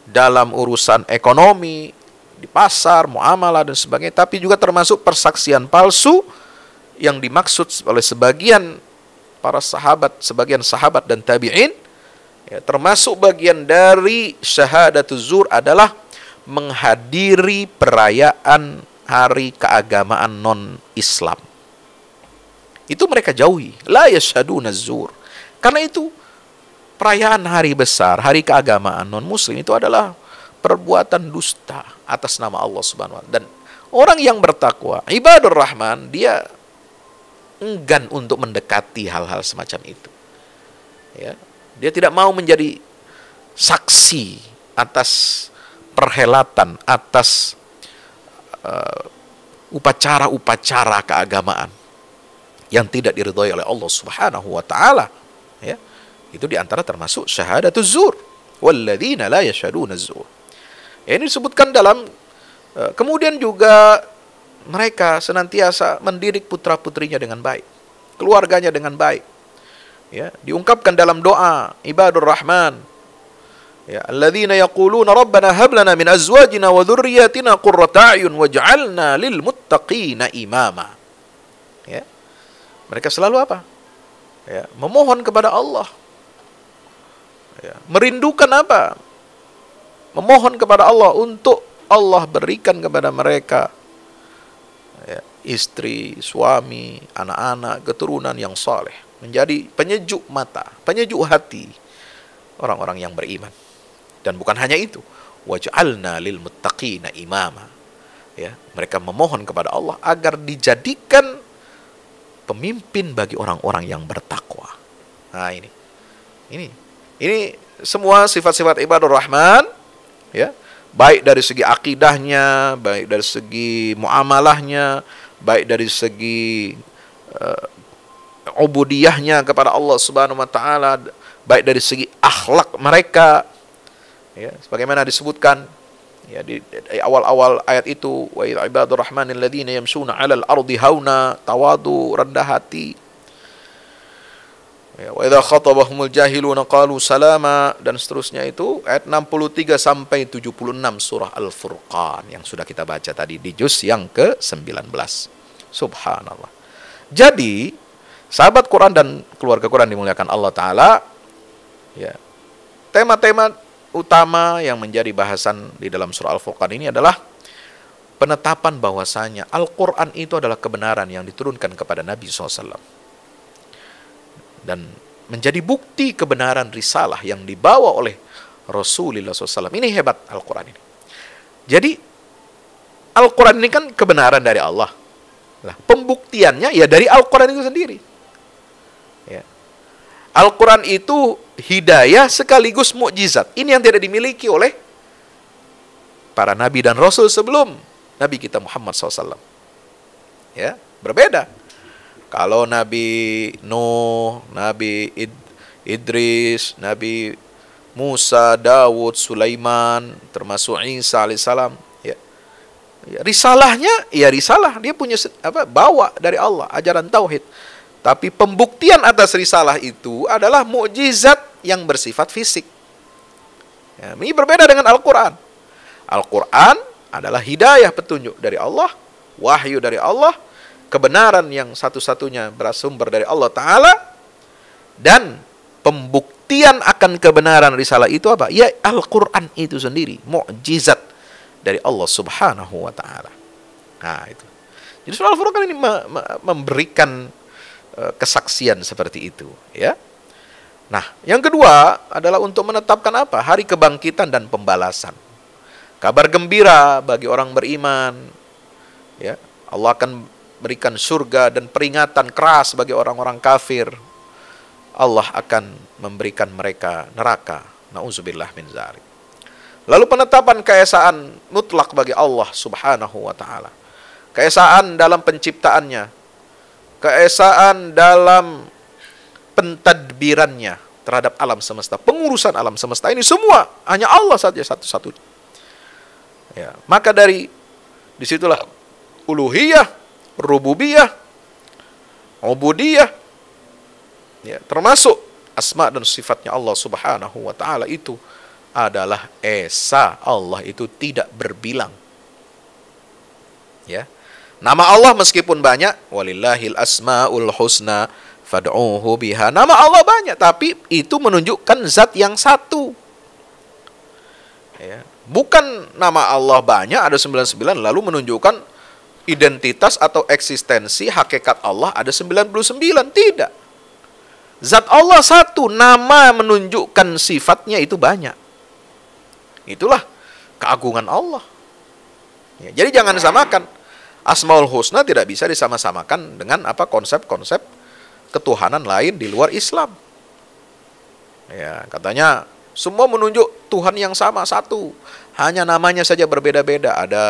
dalam urusan ekonomi, di pasar, muamalah dan sebagainya, tapi juga termasuk persaksian palsu yang dimaksud oleh sebagian para sahabat, sebagian sahabat dan tabi'in, ya, termasuk bagian dari syahadatuz zur adalah menghadiri perayaan hari keagamaan non-Islam. Itu mereka jauhi. La yashhaduna zur. Karena itu perayaan hari besar, hari keagamaan non-muslim itu adalah perbuatan dusta atas nama Allah Subhanahu wa taala. Dan orang yang bertakwa, ibadur rahman, dia enggan untuk mendekati hal-hal semacam itu. Ya, dia tidak mau menjadi saksi atas perhelatan, atas upacara-upacara keagamaan yang tidak diridhai oleh Allah Subhanahu wa taala. Ya, itu diantara termasuk syahadatuz zur, walladzina la yashhaduna zur. Ya, ini disebutkan dalam kemudian juga mereka senantiasa mendidik putra-putrinya dengan baik, keluarganya dengan baik. Ya, diungkapkan dalam doa ibadur rahman. Ya, alladzina yaquluna rabbana hab lana min azwajina wa dzurriyyatina qurrata a'yun waj'alna lil muttaqina imama. Ya. Mereka selalu apa? Ya, memohon kepada Allah. Ya, merindukan apa? Memohon kepada Allah untuk Allah berikan kepada mereka ya, istri, suami, anak-anak, keturunan yang saleh, menjadi penyejuk mata, penyejuk hati orang-orang yang beriman. Dan bukan hanya itu, waj'alna lil muttaqina imama. Ya, mereka memohon kepada Allah agar dijadikan pemimpin bagi orang-orang yang bertakwa. Nah, ini semua sifat-sifat ibadur rahman, ya, baik dari segi akidahnya, baik dari segi muamalahnya, baik dari segi ubudiyahnya kepada Allah Subhanahu wa taala, baik dari segi akhlak mereka. Ya, sebagaimana disebutkan ya di awal-awal ayat itu, wa ibadur rahmanil ladzina yamshuna 'alal ardi hauna, tawadu, rendah hati. Ya, wa idza khatabahumul jahiluna qalu salama, dan seterusnya itu ayat 63 sampai 76 surah Al-Furqan yang sudah kita baca tadi di juz yang ke-19. Subhanallah. Jadi, sahabat Quran dan keluarga Quran dimuliakan Allah taala, ya. Tema-tema utama yang menjadi bahasan di dalam surah Al-Furqan ini adalah penetapan bahwasanya Al-Quran itu adalah kebenaran yang diturunkan kepada Nabi SAW dan menjadi bukti kebenaran risalah yang dibawa oleh Rasulullah SAW. Ini hebat Al-Quran ini. Jadi Al-Quran ini kan kebenaran dari Allah. Nah, pembuktiannya ya dari Al-Quran itu sendiri. Ya. Al-Quran itu hidayah sekaligus mukjizat. Ini yang tidak dimiliki oleh para nabi dan rasul sebelum Nabi kita Muhammad SAW. Ya, berbeda. Kalau Nabi Nuh, Nabi Idris, Nabi Musa, Dawud, Sulaiman, termasuk Isa alaihissalam, ya, risalahnya, ya risalah, dia punya bawa dari Allah, ajaran tauhid. Tapi pembuktian atas risalah itu adalah mukjizat yang bersifat fisik. Ya, ini berbeda dengan Al-Quran. Al-Quran adalah hidayah, petunjuk dari Allah, wahyu dari Allah, kebenaran yang satu-satunya bersumber dari Allah Ta'ala, dan pembuktian akan kebenaran risalah itu apa? Ya Al-Quran itu sendiri, mukjizat dari Allah Subhanahu wa Ta'ala. Nah, itu. Jadi surah Al-Furqan ini memberikan kesaksian seperti itu, ya. Nah, yang kedua adalah untuk menetapkan apa? Hari kebangkitan dan pembalasan. Kabar gembira bagi orang beriman, ya. Allah akan berikan surga, dan peringatan keras bagi orang-orang kafir. Allah akan memberikan mereka neraka. Nauzubillah min dzalik. Lalu penetapan keesaan mutlak bagi Allah Subhanahu wa taala. Keesaan dalam penciptaannya, keesaan dalam pentadbirannya terhadap alam semesta, pengurusan alam semesta ini semua hanya Allah saja satu-satunya. Ya, maka dari disitulah uluhiyah, rububiyah, ubudiyah, ya, termasuk asma dan sifatnya Allah Subhanahu wa taala itu adalah esa. Allah itu tidak berbilang. Ya. Nama Allah meskipun banyak, walillahil asmaul husna fad'uhu biha. Nama Allah banyak, tapi itu menunjukkan zat yang satu. Ya. Bukan nama Allah banyak, ada 99, lalu menunjukkan identitas atau eksistensi hakikat Allah ada 99. Tidak. Zat Allah satu, nama menunjukkan sifatnya itu banyak. Itulah keagungan Allah. Ya, jadi jangan samakan. Asmaul Husna tidak bisa disama-samakan dengan konsep-konsep ketuhanan lain di luar Islam. Ya, katanya semua menunjuk Tuhan yang sama satu, hanya namanya saja berbeda-beda. Ada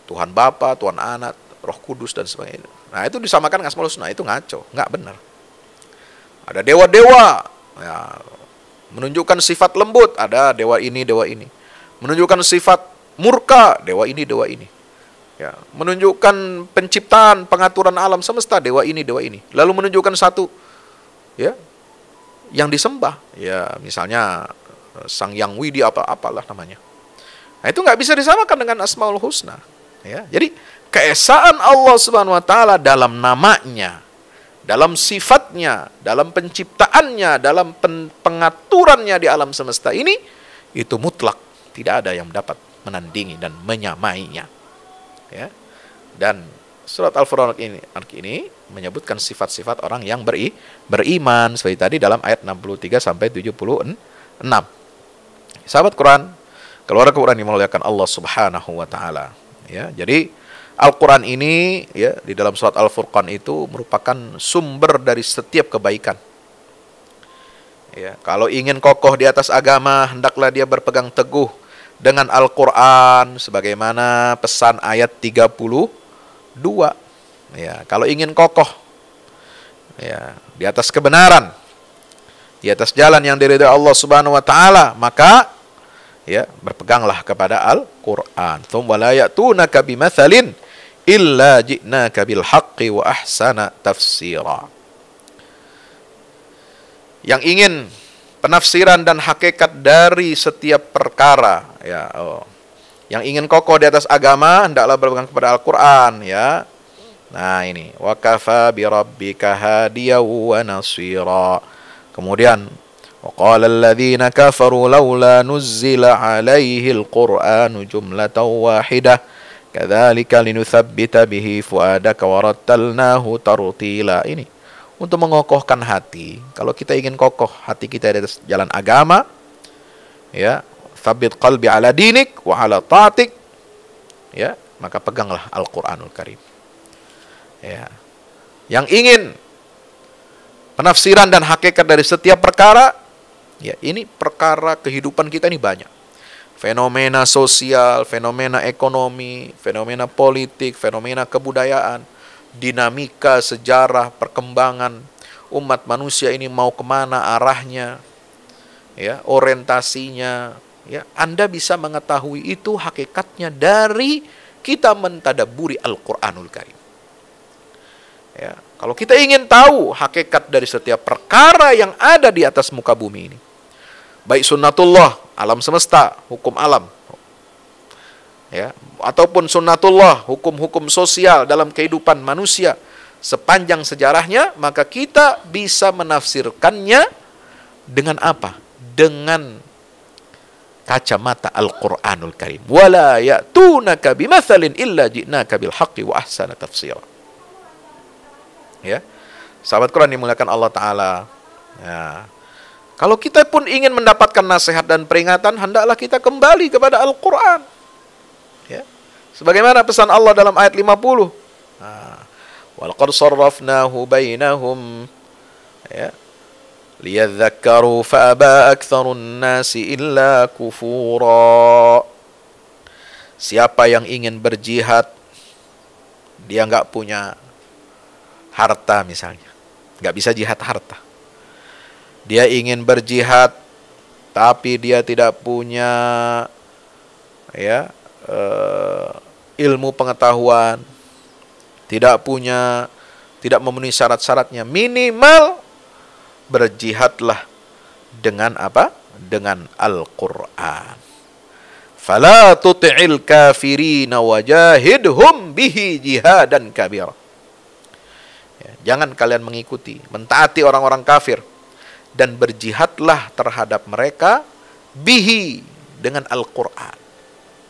Tuhan Bapa, Tuhan Anak, Roh Kudus dan sebagainya. Nah, itu disamakan dengan Asmaul Husna, itu ngaco, nggak benar. Ada dewa-dewa, ya, menunjukkan sifat lembut, ada dewa ini, dewa ini. Menunjukkan sifat murka, dewa ini, dewa ini. Ya, menunjukkan penciptaan, pengaturan alam semesta, dewa ini, dewa ini. Lalu menunjukkan satu, ya, yang disembah, ya, misalnya Sang Yang Widi apalah namanya. Nah, itu nggak bisa disamakan dengan Asmaul Husna. Ya, jadi keesaan Allah Subhanahu Wa Taala dalam namanya, dalam sifatnya, dalam penciptaannya, dalam pengaturannya di alam semesta ini, itu mutlak, tidak ada yang dapat menandingi dan menyamainya. Ya, dan surat Al-Furqan ini menyebutkan sifat-sifat orang yang beriman seperti tadi dalam ayat 63 sampai 76. Sahabat Quran, keluarga Quran dimuliakan Allah Subhanahu wa taala. Ya, jadi Al-Quran ini, ya, di dalam surat Al-Furqan itu merupakan sumber dari setiap kebaikan. Ya, kalau ingin kokoh di atas agama, hendaklah dia berpegang teguh dengan Al-Quran, sebagaimana pesan ayat 32. Ya, kalau ingin kokoh, ya, di atas kebenaran, di atas jalan yang diridhai Allah Subhanahu wa taala, maka, ya, berpeganglah kepada Al-Quran. Tsumma la ya'tunaka bimatsalin illa ji'naka bil haqqi wa ahsana tafsira. Yang ingin penafsiran dan hakikat dari setiap perkara, ya, yang ingin kokoh di atas agama, hendaklah berpegang kepada Al-Quran, ya. Nah, ini wa kafa bi rabbika hadiyan wa nasira. Kemudian wa qala alladziina kafaru laula nuzzila 'alaihi al-Qur'anu jumlatan wahidah kadzalika linutsabbita bihi fuadaka wa rattalnahu tartila. Ini untuk mengokohkan hati. Kalau kita ingin kokoh hati kita di atas jalan agama, ya, tsabbit qalbi ala dinik wa ala ta'atik, ya, maka peganglah Al-Qur'anul Karim. Ya. Yang ingin penafsiran dan hakikat dari setiap perkara, ya, ini perkara kehidupan kita ini banyak. Fenomena sosial, fenomena ekonomi, fenomena politik, fenomena kebudayaan, dinamika, sejarah, perkembangan umat manusia ini mau kemana arahnya, ya, orientasinya, ya, Anda bisa mengetahui itu hakikatnya dari kita mentadabburi Al-Quranul Karim. Ya, kalau kita ingin tahu hakikat dari setiap perkara yang ada di atas muka bumi ini, baik sunnatullah, alam semesta, hukum alam, ya, ataupun sunnatullah, hukum-hukum sosial dalam kehidupan manusia sepanjang sejarahnya, maka kita bisa menafsirkannya dengan apa? Dengan kacamata Al-Quranul Karim. Wala ya'tunaka bimatsalin illa ji'naka bil haqqi wa ahsana tafsira. Ya, sahabat Quran dimuliakan Allah Ta'ala. Ya, kalau kita pun ingin mendapatkan nasihat dan peringatan, hendaklah kita kembali kepada Al-Quran. Ya, sebagaimana pesan Allah dalam ayat 50. Walaqad sarrafnahu bainahum, ya, liyadhakkaru fa'aba aktsarun nasi illa kufura. Siapa yang ingin berjihad, dia nggak punya harta misalnya, nggak bisa jihad harta. Dia ingin berjihad, tapi dia tidak punya, ya, ilmu pengetahuan, tidak memenuhi syarat-syaratnya. Minimal berjihadlah dengan apa? Dengan Al-Quran. Fala tuti'il kafirina wajahidhum bihi jihadan kabira. Ya, jangan kalian mengikuti, mentaati orang-orang kafir, dan berjihadlah terhadap mereka bihi, dengan Al-Quran.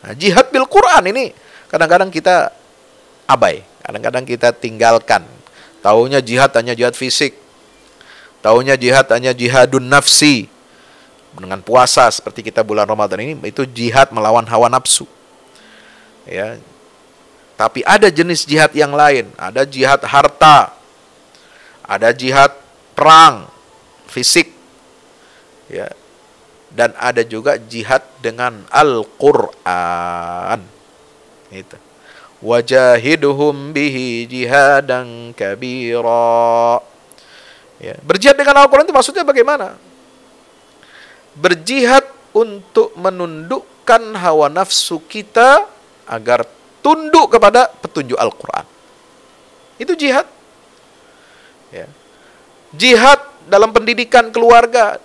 Nah, jihad bil Quran ini kadang-kadang kita abai, kadang-kadang kita tinggalkan. Taunya jihad hanya jihad fisik, taunya jihad hanya jihadun nafsi. Dengan puasa seperti kita bulan Ramadan ini, itu jihad melawan hawa nafsu. Ya. Tapi ada jenis jihad yang lain, ada jihad harta, ada jihad perang fisik, ya, dan ada juga jihad dengan Al-Quran. Itu. Wajahiduhum bihi jihadan kabira. Ya. Berjihad dengan Al-Quran itu maksudnya bagaimana? Berjihad untuk menundukkan hawa nafsu kita agar tunduk kepada petunjuk Al-Quran. Itu jihad. Ya. Jihad dalam pendidikan keluarga.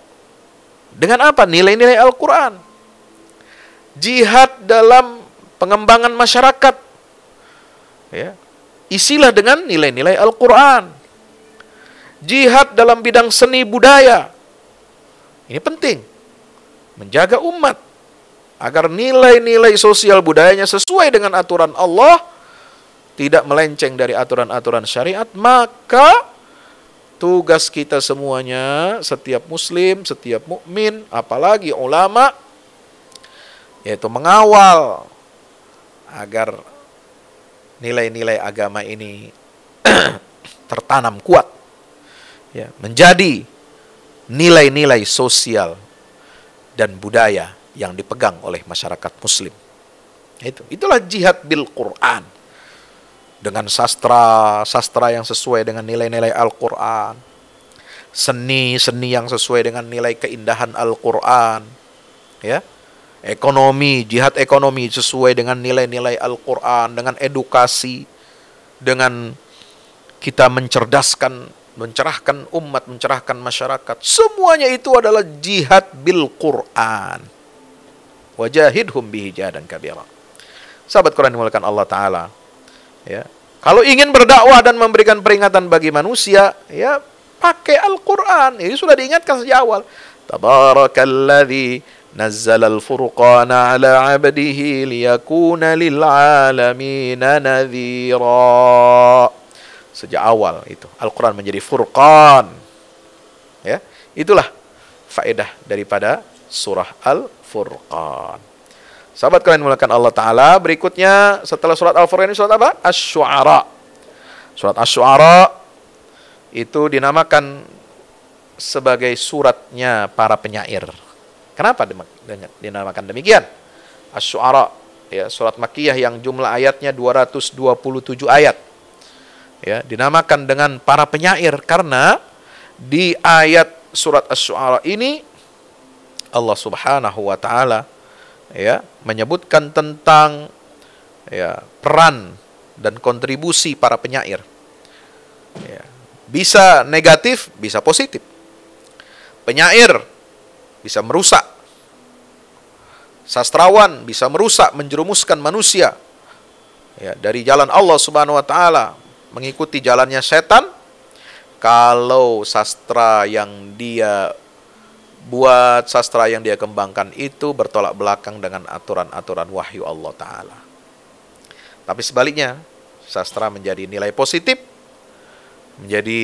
Dengan apa? Nilai-nilai Al-Quran. Jihad dalam pengembangan masyarakat. Ya. Isilah dengan nilai-nilai Al-Quran. Jihad dalam bidang seni budaya. Ini penting. Menjaga umat agar nilai-nilai sosial budayanya sesuai dengan aturan Allah, tidak melenceng dari aturan-aturan syariat. Maka tugas kita semuanya, setiap muslim, setiap mukmin, apalagi ulama, yaitu mengawal agar nilai-nilai agama ini tertanam kuat, ya, menjadi nilai-nilai sosial dan budaya yang dipegang oleh masyarakat muslim. Itulah jihad bil Quran. Dengan sastra yang sesuai dengan nilai-nilai Al-Quran. Seni yang sesuai dengan nilai keindahan Al-Quran. Ya. Ekonomi, jihad ekonomi sesuai dengan nilai-nilai Al-Quran. Dengan edukasi. Dengan kita mencerahkan umat, mencerahkan masyarakat. Semuanya itu adalah jihad bil Quran. Wajahidhum bihi jihadan kabira. Sahabat Quran dimulakan Allah Ta'ala. Ya. Kalau ingin berdakwah dan memberikan peringatan bagi manusia, ya pakai Al-Quran. Ini sudah diingatkan sejak awal. Tabarakalladzi nazzala al-furqana ala 'abdihi liyakuna lil 'alamina nadhira. Sejak awal itu Al-Quran menjadi furqan. Ya, itulah faedah daripada surah Al-Furqan. Sahabat kalian dimulakan Allah Ta'ala, berikutnya setelah surat Al-Furqan ini surat apa? Asy-Syu'ara. Surat Asy-Syu'ara itu dinamakan sebagai suratnya para penyair. Kenapa dinamakan demikian? Asy-Syu'ara, ya, surat Makkiyah yang jumlah ayatnya 227 ayat. Ya, dinamakan dengan para penyair karena di ayat surat Asy-Syu'ara ini Allah Subhanahu wa taala, ya, menyebutkan tentang, ya, peran dan kontribusi para penyair. Ya, bisa negatif, bisa positif. Penyair bisa merusak. Sastrawan bisa merusak, menjerumuskan manusia, ya, dari jalan Allah Subhanahu wa taala, mengikuti jalannya setan. Kalau sastra yang dia buat, sastra yang dia kembangkan itu bertolak belakang dengan aturan-aturan wahyu Allah Ta'ala. Tapi sebaliknya, sastra menjadi nilai positif, menjadi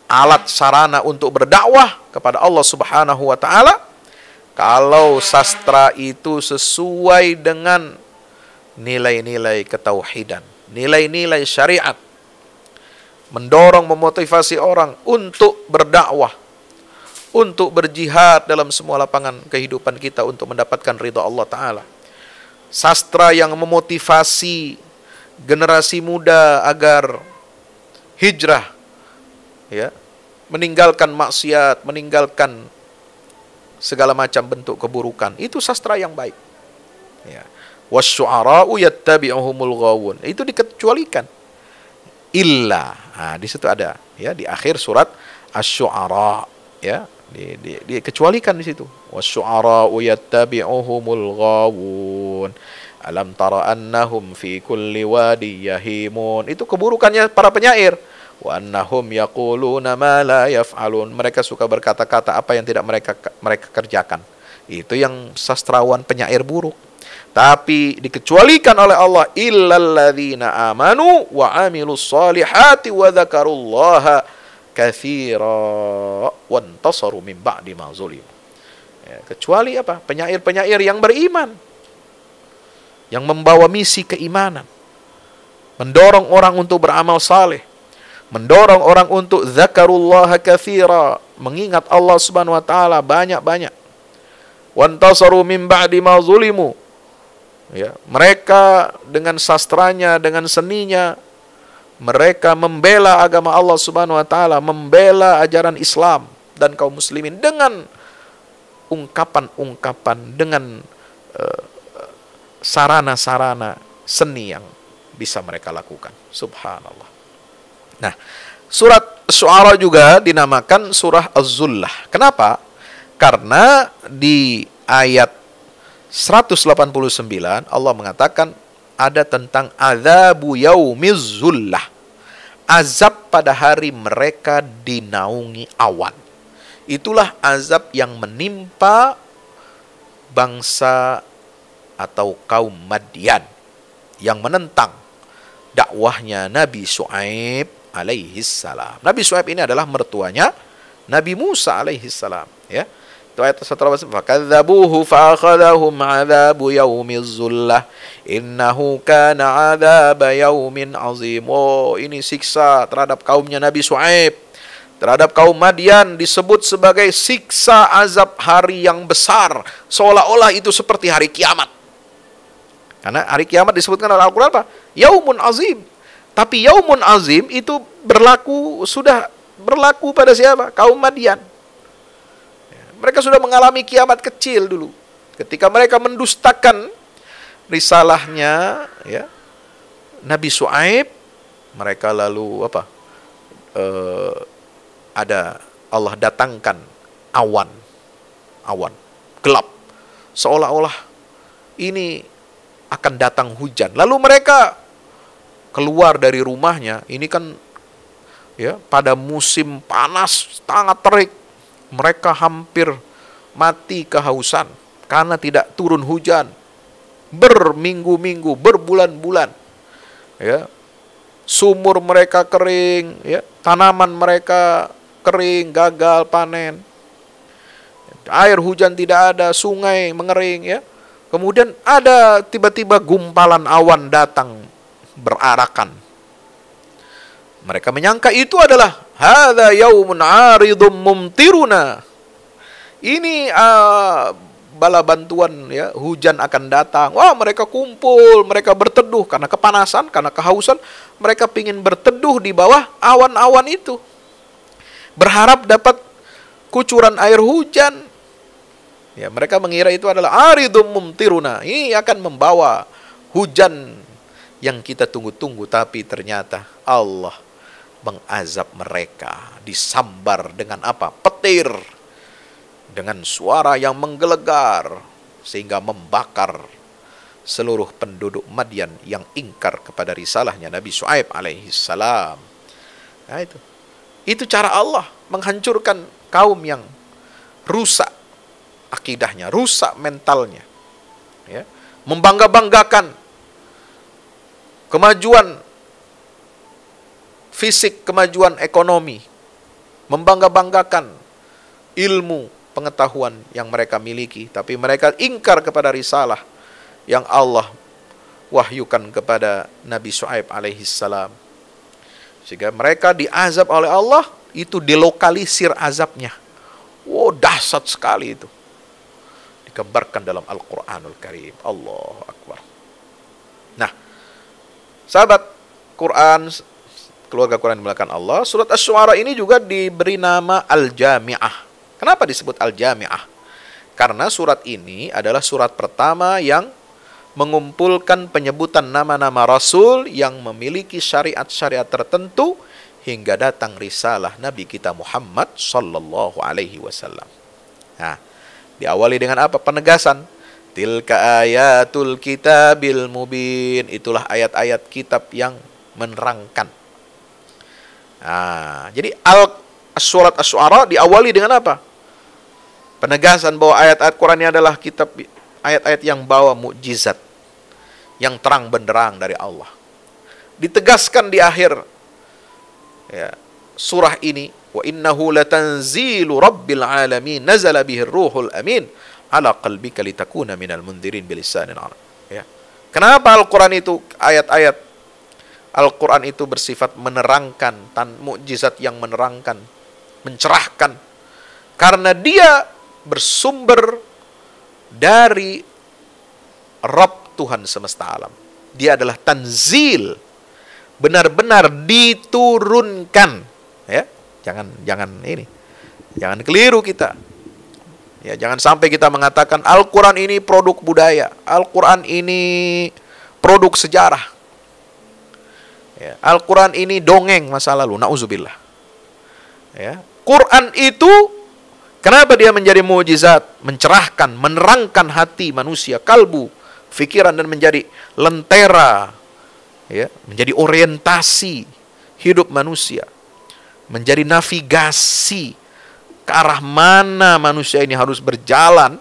alat sarana untuk berdakwah kepada Allah Subhanahu wa Ta'ala. Kalau sastra itu sesuai dengan nilai-nilai ketauhidan, nilai-nilai syariat, mendorong, memotivasi orang untuk berdakwah, untuk berjihad dalam semua lapangan kehidupan kita untuk mendapatkan ridha Allah Ta'ala. Sastra yang memotivasi generasi muda agar hijrah, ya, meninggalkan maksiat, meninggalkan segala macam bentuk keburukan, itu sastra yang baik. Ya. Wasyu'ara'u yattabi'uhumul ghawun. Itu dikecualikan. Illa. Nah, di situ ada, ya, di akhir surat Asy-Syu'ara, ya, dikecualikan di situ. Wasyu'ara'u yattabi'uhumul ghawun. Alam tara annahum fi kulli wadi yahimun. Itu keburukannya para penyair. Wa annahum yaquluna ma la yaf'alun. Mereka suka berkata-kata apa yang tidak mereka kerjakan. Itu yang sastrawan penyair buruk. Tapi dikecualikan oleh Allah, illalladzina amanu wa amilus solihati wa dzakarullaha katsira wa intasaru min ba'di ma zulim. Ya, kecuali apa? Penyair-penyair yang beriman, yang membawa misi keimanan, mendorong orang untuk beramal saleh, mendorong orang untuk dzakarullaha katsira, mengingat Allah Subhanahu wa taala banyak-banyak. Wa intasaru min ba'di ma zulimu. Ya, mereka dengan sastranya, dengan seninya, mereka membela agama Allah Subhanahu wa taala, membela ajaran Islam dan kaum muslimin dengan ungkapan-ungkapan, dengan sarana-sarana seni yang bisa mereka lakukan. Subhanallah. Nah, surat Syu'ara juga dinamakan surah Az-Zullah. Kenapa? Karena di ayat 189 Allah mengatakan ada tentang azabu yaumiz zullah, azab pada hari mereka dinaungi awan. Itulah azab yang menimpa bangsa atau kaum Madyan yang menentang dakwahnya Nabi Syu'aib alaihi salam. Nabi Syu'aib ini adalah mertuanya Nabi Musa alaihi salam, ya. Itu ayat 188. Fakadzabuhu fa'akhadhahum 'adzabu yaumiz zullah innahu kana 'adzaba yaumin 'azim. Oh, ini siksa terhadap kaumnya Nabi Syu'aib, terhadap kaum Madian disebut sebagai siksa azab hari yang besar, seolah-olah itu seperti hari kiamat. Karena hari kiamat disebutkan oleh Al-Qur'an apa? Yaumun 'azim. Tapi yaumun 'azim itu sudah berlaku pada siapa? Kaum Madian. Mereka sudah mengalami kiamat kecil dulu. Ketika mereka mendustakan risalahnya, ya, Nabi Syu'aib, mereka lalu ada Allah datangkan awan gelap, seolah-olah ini akan datang hujan. Lalu mereka keluar dari rumahnya. Ini kan ya pada musim panas sangat terik. Mereka hampir mati kehausan karena tidak turun hujan berminggu-minggu, berbulan-bulan. Ya, sumur mereka kering, ya, tanaman mereka kering, gagal panen. Air hujan tidak ada, sungai mengering, ya. Kemudian ada tiba-tiba gumpalan awan datang berarakan. Mereka menyangka itu adalah hadza yaumun 'aridum mumtiruna. Ini bala bantuan, ya, hujan akan datang. Wah, mereka kumpul, mereka berteduh karena kepanasan, karena kehausan, mereka ingin berteduh di bawah awan-awan itu. Berharap dapat kucuran air hujan. Ya, mereka mengira itu adalah aridum mumtiruna. Ini akan membawa hujan yang kita tunggu-tunggu, tapi ternyata Allah mengazab mereka, disambar dengan apa? Petir, dengan suara yang menggelegar, sehingga membakar seluruh penduduk Madian yang ingkar kepada risalahnya Nabi Syu'aib alaihi salam. Nah, itu cara Allah menghancurkan kaum yang rusak akidahnya, rusak mentalnya, ya, membangga-banggakan kemajuan fisik, kemajuan ekonomi, membangga-banggakan ilmu, pengetahuan yang mereka miliki, tapi mereka ingkar kepada risalah yang Allah wahyukan kepada Nabi Syu'aib alaihi salam. Sehingga mereka diazab oleh Allah, itu dilokalisir azabnya. Wow, dahsyat sekali itu. Digambarkan dalam Al-Qur'anul Karim. Allahu Akbar. Nah, sahabat Quran, keluarga Quran dimulakan Allah, surat Asy-Syu'ara ini juga diberi nama Al-Jami'ah. Kenapa disebut Al-Jami'ah? Karena surat ini adalah surat pertama yang mengumpulkan penyebutan nama-nama Rasul yang memiliki syariat-syariat tertentu hingga datang risalah Nabi kita Muhammad sallallahu alaihi wasallam. Nah, diawali dengan apa? Penegasan. Tilka ayatul kitabil mubin. Itulah ayat-ayat kitab yang menerangkan. Nah, jadi surat Asy-Syu'ara diawali dengan apa? Penegasan bahwa ayat-ayat Quran ini adalah kitab ayat-ayat yang bawa mukjizat, yang terang benderang dari Allah. Ditegaskan di akhir ya, surah ini, wa innahu latanzilu rabbil alamin nazala bihi ruhul amin ala qalbika litakuna minal mundirin bilisanin arab. Ya. Kenapa Al-Quran itu, ayat-ayat Al-Quran itu bersifat menerangkan, mukjizat yang menerangkan, mencerahkan? Karena dia bersumber dari Rabb Tuhan semesta alam. Dia adalah tanzil, benar-benar diturunkan. Ya, jangan keliru kita. Ya, jangan sampai kita mengatakan Al-Quran ini produk budaya, Al-Quran ini produk sejarah, ya, Al-Quran ini dongeng masa lalu. Nauzubillah. Ya, Quran itu kenapa dia menjadi mukjizat, mencerahkan, menerangkan hati manusia, kalbu, fikiran, dan menjadi lentera, ya, menjadi orientasi hidup manusia, menjadi navigasi ke arah mana manusia ini harus berjalan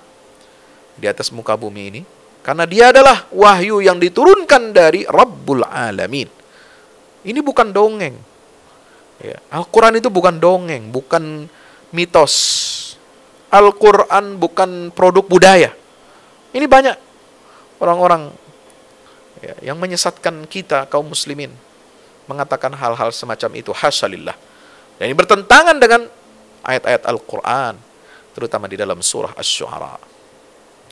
di atas muka bumi ini. Karena dia adalah wahyu yang diturunkan dari Rabbul Alamin. Ini bukan dongeng. Ya, Al-Quran itu bukan dongeng, bukan mitos. Al-Quran bukan produk budaya. Ini banyak orang-orang ya, yang menyesatkan kita, kaum muslimin, mengatakan hal-hal semacam itu. Hasyalillah. Dan ini bertentangan dengan ayat-ayat Al-Quran, terutama di dalam surah Asy-Syu'ara.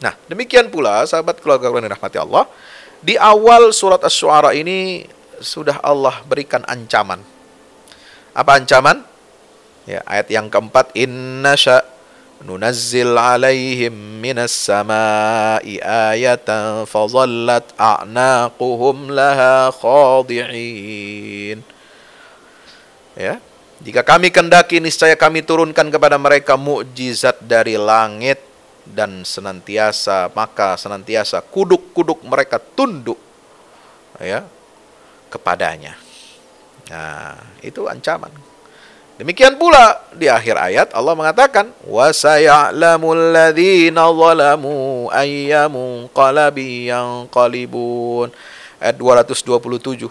Nah, demikian pula sahabat keluarga yang dirahmati Allah, di awal surat Asy-Syu'ara ini sudah Allah berikan ancaman. Apa ancaman? Ya, ayat yang keempat, inna sya' nunazzil alaihim minas sama'i ayatan fadhallat a'naquhum laha khadi'in. Ya, jika kami kendaki, niscaya kami turunkan kepada mereka mukjizat dari langit, dan maka senantiasa kuduk-kuduk mereka tunduk ya kepadanya. Nah, itu ancaman. Demikian pula di akhir ayat Allah mengatakan, wa saya'lamul ladzina zalamu ayyamun qalabi yanqalibun. Ayat 227.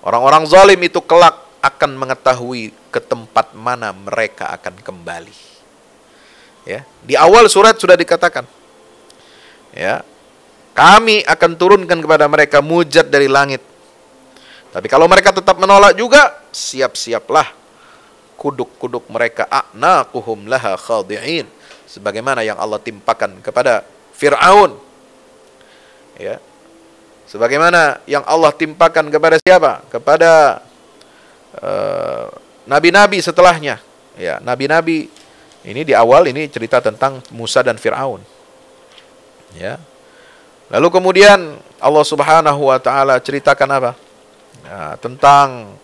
Orang-orang zalim itu kelak akan mengetahui ke tempat mana mereka akan kembali. Ya, di awal surat sudah dikatakan, ya, kami akan turunkan kepada mereka mujizat dari langit. Tapi kalau mereka tetap menolak juga, siap-siaplah kuduk-kuduk mereka a'naquhum laha khadi'in, sebagaimana yang Allah timpakan kepada Fir'aun. Ya. Sebagaimana yang Allah timpakan kepada siapa? Kepada nabi-nabi setelahnya. Ya, nabi-nabi ini di awal ini cerita tentang Musa dan Fir'aun. Ya. Lalu kemudian Allah Subhanahu wa taala ceritakan apa? Nah, tentang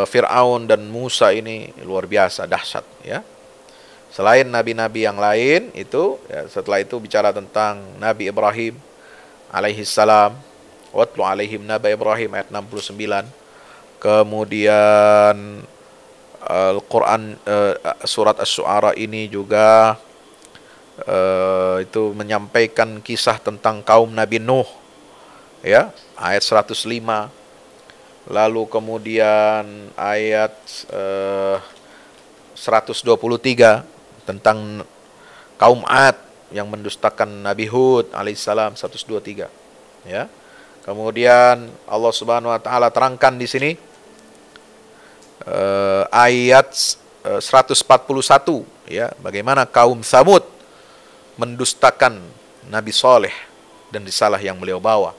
Fir'aun dan Musa ini luar biasa dahsyat, ya. Selain nabi-nabi yang lain itu, ya, setelah itu bicara tentang Nabi Ibrahim alaihi salam, watlu alaihim naba Ibrahim ayat 69. Kemudian Al-Quran surat Asy-Syu'ara ini juga itu menyampaikan kisah tentang kaum Nabi Nuh, ya, ayat 105. Lalu kemudian ayat 123 tentang kaum Ad yang mendustakan Nabi Hud alaihissalam 123, ya. Kemudian Allah Subhanahu wa taala terangkan di sini ayat 141, ya, bagaimana kaum Tsamud mendustakan Nabi Saleh dan risalah yang beliau bawa,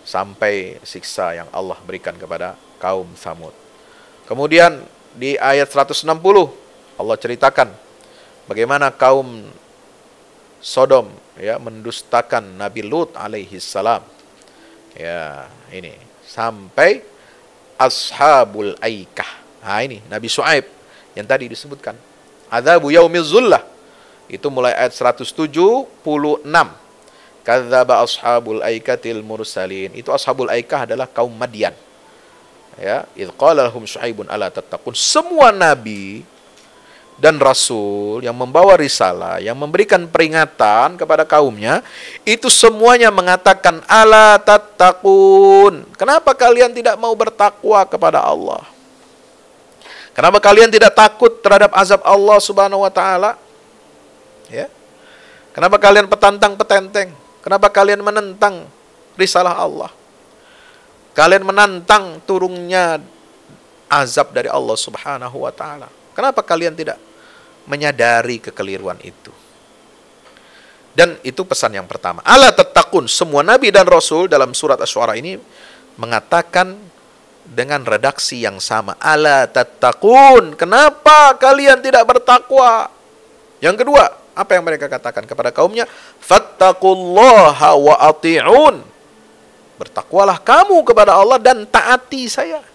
sampai siksa yang Allah berikan kepada kaum Tsamud. Kemudian di ayat 160 Allah ceritakan bagaimana kaum Sodom, ya, mendustakan Nabi Lut alaihi salam. Ya, ini sampai Ashabul Aikah. Nah, ini Nabi Syuaib yang tadi disebutkan. Adzabu yaumil zullah. Itu mulai ayat 176. Kadzdzaba ashabul aikatil mursalin. Itu ashabul aikah adalah kaum Madian. Ya, idz qala lahum Syuaibun ala tattaqun. Semua nabi dan rasul, yang membawa risalah, yang memberikan peringatan kepada kaumnya, itu semuanya mengatakan, ala tattaqun. Kenapa kalian tidak mau bertakwa kepada Allah? Kenapa kalian tidak takut terhadap azab Allah Subhanahu wa taala? Ya. Kenapa kalian petantang-petenteng? Kenapa kalian menentang risalah Allah? Kalian menantang turunnya azab dari Allah Subhanahu wa taala. Kenapa kalian tidak menyadari kekeliruan itu? Dan itu pesan yang pertama. Ala tattaqun. Semua nabi dan rasul dalam surat Asy-Syu'ara ini mengatakan dengan redaksi yang sama. Ala tattaqun. Kenapa kalian tidak bertakwa? Yang kedua, apa yang mereka katakan kepada kaumnya? Fattaqullaha wa ati'un. Bertakwalah kamu kepada Allah dan taati saya.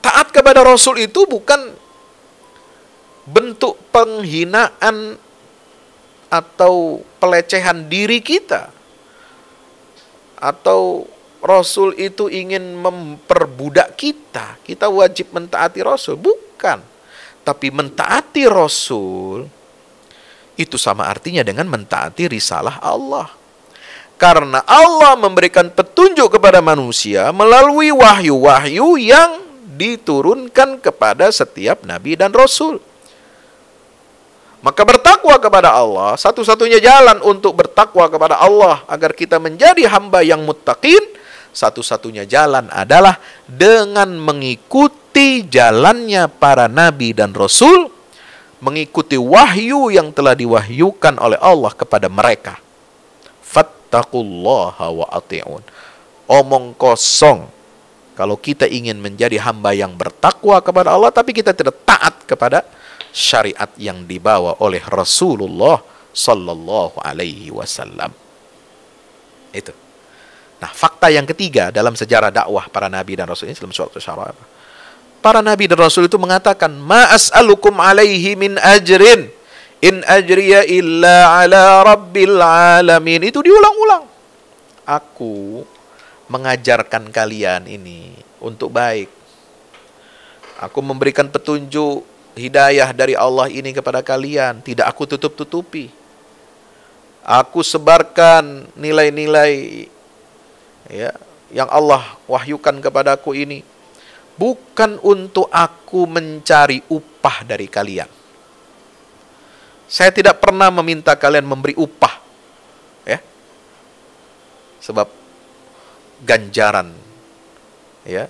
Taat kepada Rasul itu bukan bentuk penghinaan atau pelecehan diri kita. Atau Rasul itu ingin memperbudak kita. Kita wajib mentaati Rasul. Bukan. Tapi mentaati Rasul itu sama artinya dengan mentaati risalah Allah. Karena Allah memberikan petunjuk kepada manusia melalui wahyu-wahyu yang diturunkan kepada setiap nabi dan rasul. Maka bertakwa kepada Allah, satu-satunya jalan untuk bertakwa kepada Allah agar kita menjadi hamba yang muttaqin, satu-satunya jalan adalah dengan mengikuti jalannya para nabi dan rasul, mengikuti wahyu yang telah diwahyukan oleh Allah kepada mereka. Fattaqullaha wa ati'un. Omong kosong kalau kita ingin menjadi hamba yang bertakwa kepada Allah, tapi kita tidak taat kepada syariat yang dibawa oleh Rasulullah Sallallahu Alaihi Wasallam. Itu. Nah, fakta yang ketiga dalam sejarah dakwah para nabi dan rasul ini dalam suatu syarah. Para nabi dan rasul itu mengatakan, ma as'alukum alaihi min ajrin, in ajriya illa ala rabbil alamin. Itu diulang-ulang. Aku mengajarkan kalian ini untuk baik. Aku memberikan petunjuk hidayah dari Allah ini kepada kalian, tidak aku tutup-tutupi. Aku sebarkan nilai-nilai ya yang Allah wahyukan kepadaku ini bukan untuk aku mencari upah dari kalian. Saya tidak pernah meminta kalian memberi upah. Ya. Sebab ganjaran ya,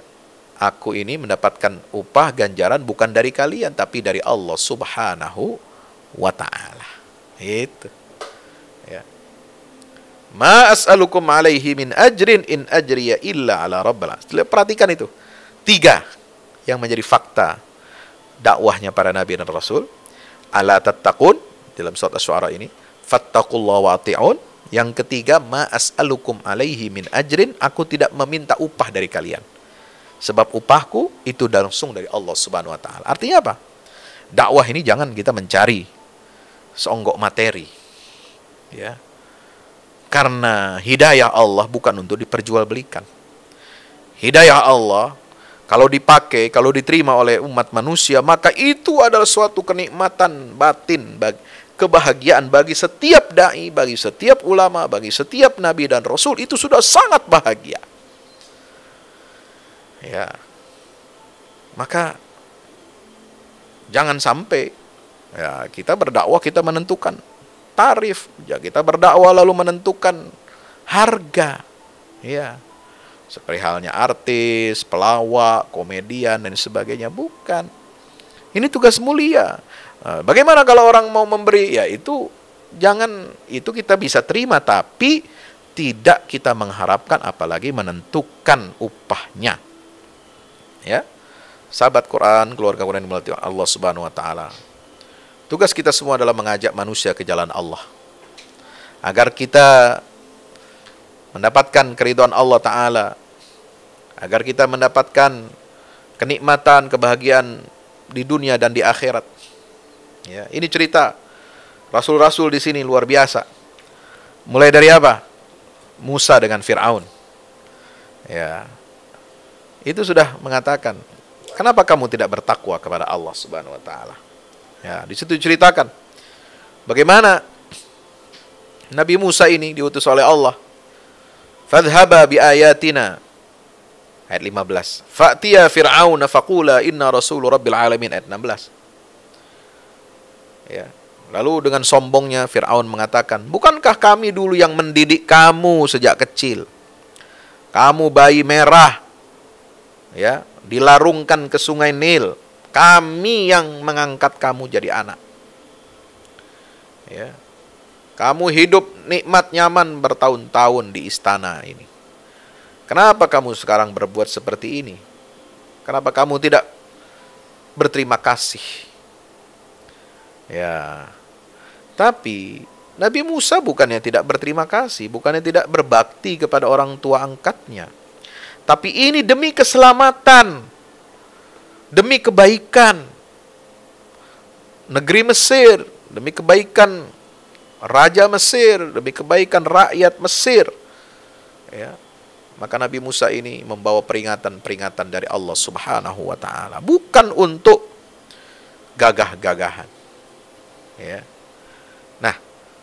aku ini mendapatkan upah ganjaran bukan dari kalian tapi dari Allah Subhanahu wa taala. Itu. Ya. Ma as'alukum alaihi min ajrin in ajriya illa ala rabbil alamin. Perhatikan itu. 3 yang menjadi fakta dakwahnya para nabi dan rasul. Ala tattaqun dalam surat Asy-Syu'ara ini, fattaqullaha wa ati'un. Yang ketiga, ma as'alukum alaihi min ajrin, aku tidak meminta upah dari kalian. Sebab upahku itu langsung dari Allah Subhanahu wa taala. Artinya apa? Dakwah ini jangan kita mencari seonggok materi. Ya. Karena hidayah Allah bukan untuk diperjualbelikan. Hidayah Allah kalau dipakai, kalau diterima oleh umat manusia, maka itu adalah suatu kenikmatan batin, kebahagiaan bagi setiap dai, bagi setiap ulama, bagi setiap nabi dan rasul. Itu sudah sangat bahagia. Ya. Maka jangan sampai ya kita berdakwah kita menentukan tarif, ya kita berdakwah lalu menentukan harga. Ya. Seperti halnya artis, pelawak, komedian dan sebagainya, bukan. Ini tugas mulia. Bagaimana kalau orang mau memberi? Ya itu jangan, itu kita bisa terima tapi tidak kita mengharapkan apalagi menentukan upahnya. Ya. Sahabat Quran, keluarga Quran yang dimuliakan Allah Subhanahu wa taala. Tugas kita semua adalah mengajak manusia ke jalan Allah. Agar kita mendapatkan keridhaan Allah taala. Agar kita mendapatkan kenikmatan, kebahagiaan di dunia dan di akhirat. Ya, ini cerita rasul-rasul di sini luar biasa. Mulai dari apa? Musa dengan Fir'aun. Ya. Itu sudah mengatakan, Kenapa kamu tidak bertakwa kepada Allah Subhanahu wa taala? Ya, di situ ceritakan bagaimana Nabi Musa ini diutus oleh Allah. Fadhhaba bi ayatina. Ayat 15. Fa'tiya Fir'aun faqula inna rasulu rabbil alamin. Ayat 16. Ya. Lalu dengan sombongnya Fir'aun mengatakan, bukankah kami dulu yang mendidik kamu sejak kecil? Kamu bayi merah, ya, dilarungkan ke sungai Nil. Kami yang mengangkat kamu jadi anak. Ya. Kamu hidup nikmat nyaman bertahun-tahun di istana ini. Kenapa kamu sekarang berbuat seperti ini? Kenapa kamu tidak berterima kasih? Ya. Tapi Nabi Musa bukannya tidak berterima kasih, bukannya tidak berbakti kepada orang tua angkatnya. Tapi ini demi keselamatan, demi kebaikan negeri Mesir, demi kebaikan Raja Mesir, demi kebaikan rakyat Mesir. Ya. Maka Nabi Musa ini membawa peringatan-peringatan dari Allah Subhanahu wa taala, bukan untuk gagah-gagahan. Ya. Nah,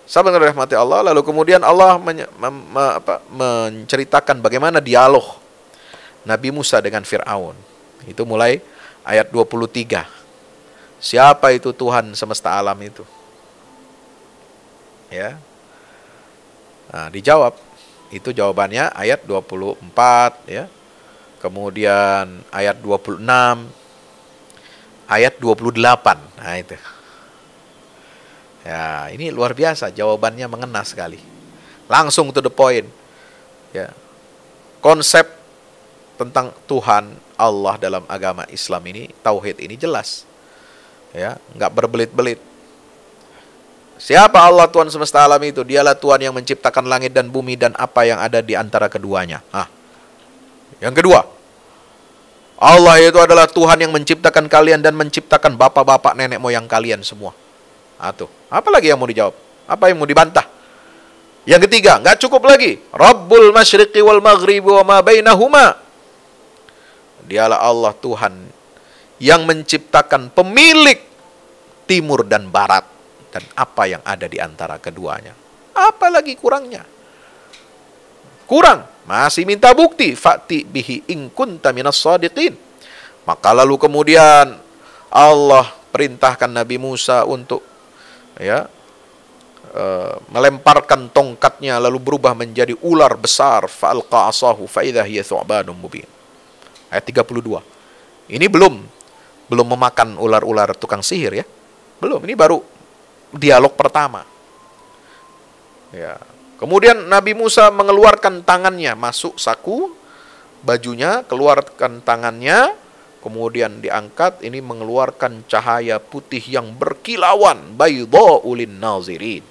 sahabat yang dirahmati Allah, lalu kemudian Allah menceritakan bagaimana dialog Nabi Musa dengan Fir'aun. Itu mulai ayat 23. Siapa itu Tuhan semesta alam itu? Ya. Nah, dijawab. Itu jawabannya ayat 24, ya. Kemudian ayat 26, ayat 28. Nah, itu. Ya, ini luar biasa, jawabannya mengena sekali. Langsung to the point. Ya. Konsep tentang Tuhan Allah dalam agama Islam ini, tauhid ini jelas. Ya, enggak berbelit-belit. Siapa Allah Tuhan semesta alam itu? Dialah Tuhan yang menciptakan langit dan bumi dan apa yang ada di antara keduanya. Yang kedua, Allah itu adalah Tuhan yang menciptakan kalian dan menciptakan bapak-bapak nenek moyang kalian semua. Tuh. Apa lagi yang mau dijawab? Apa yang mau dibantah? Yang ketiga, nggak cukup lagi. Rabbul masyriqi wal maghribi wa ma bainahuma. Dialah Allah Tuhan yang menciptakan pemilik timur dan barat dan apa yang ada di antara keduanya. Apa lagi kurangnya? Kurang, masih minta bukti. Fa'ti bihi in kunta minas shadiqin. Maka lalu kemudian Allah perintahkan Nabi Musa untuk melemparkan tongkatnya lalu berubah menjadi ular besar. Fa'alqa asahu fa idza hiya thu'banun mubin. Ayat 32. Ini belum memakan ular-ular tukang sihir, ya. Belum, ini baru dialog pertama. Ya. Kemudian Nabi Musa mengeluarkan tangannya, masuk saku bajunya, keluarkan tangannya, kemudian diangkat, ini mengeluarkan cahaya putih yang berkilauan, baydha'u lin-nazirin.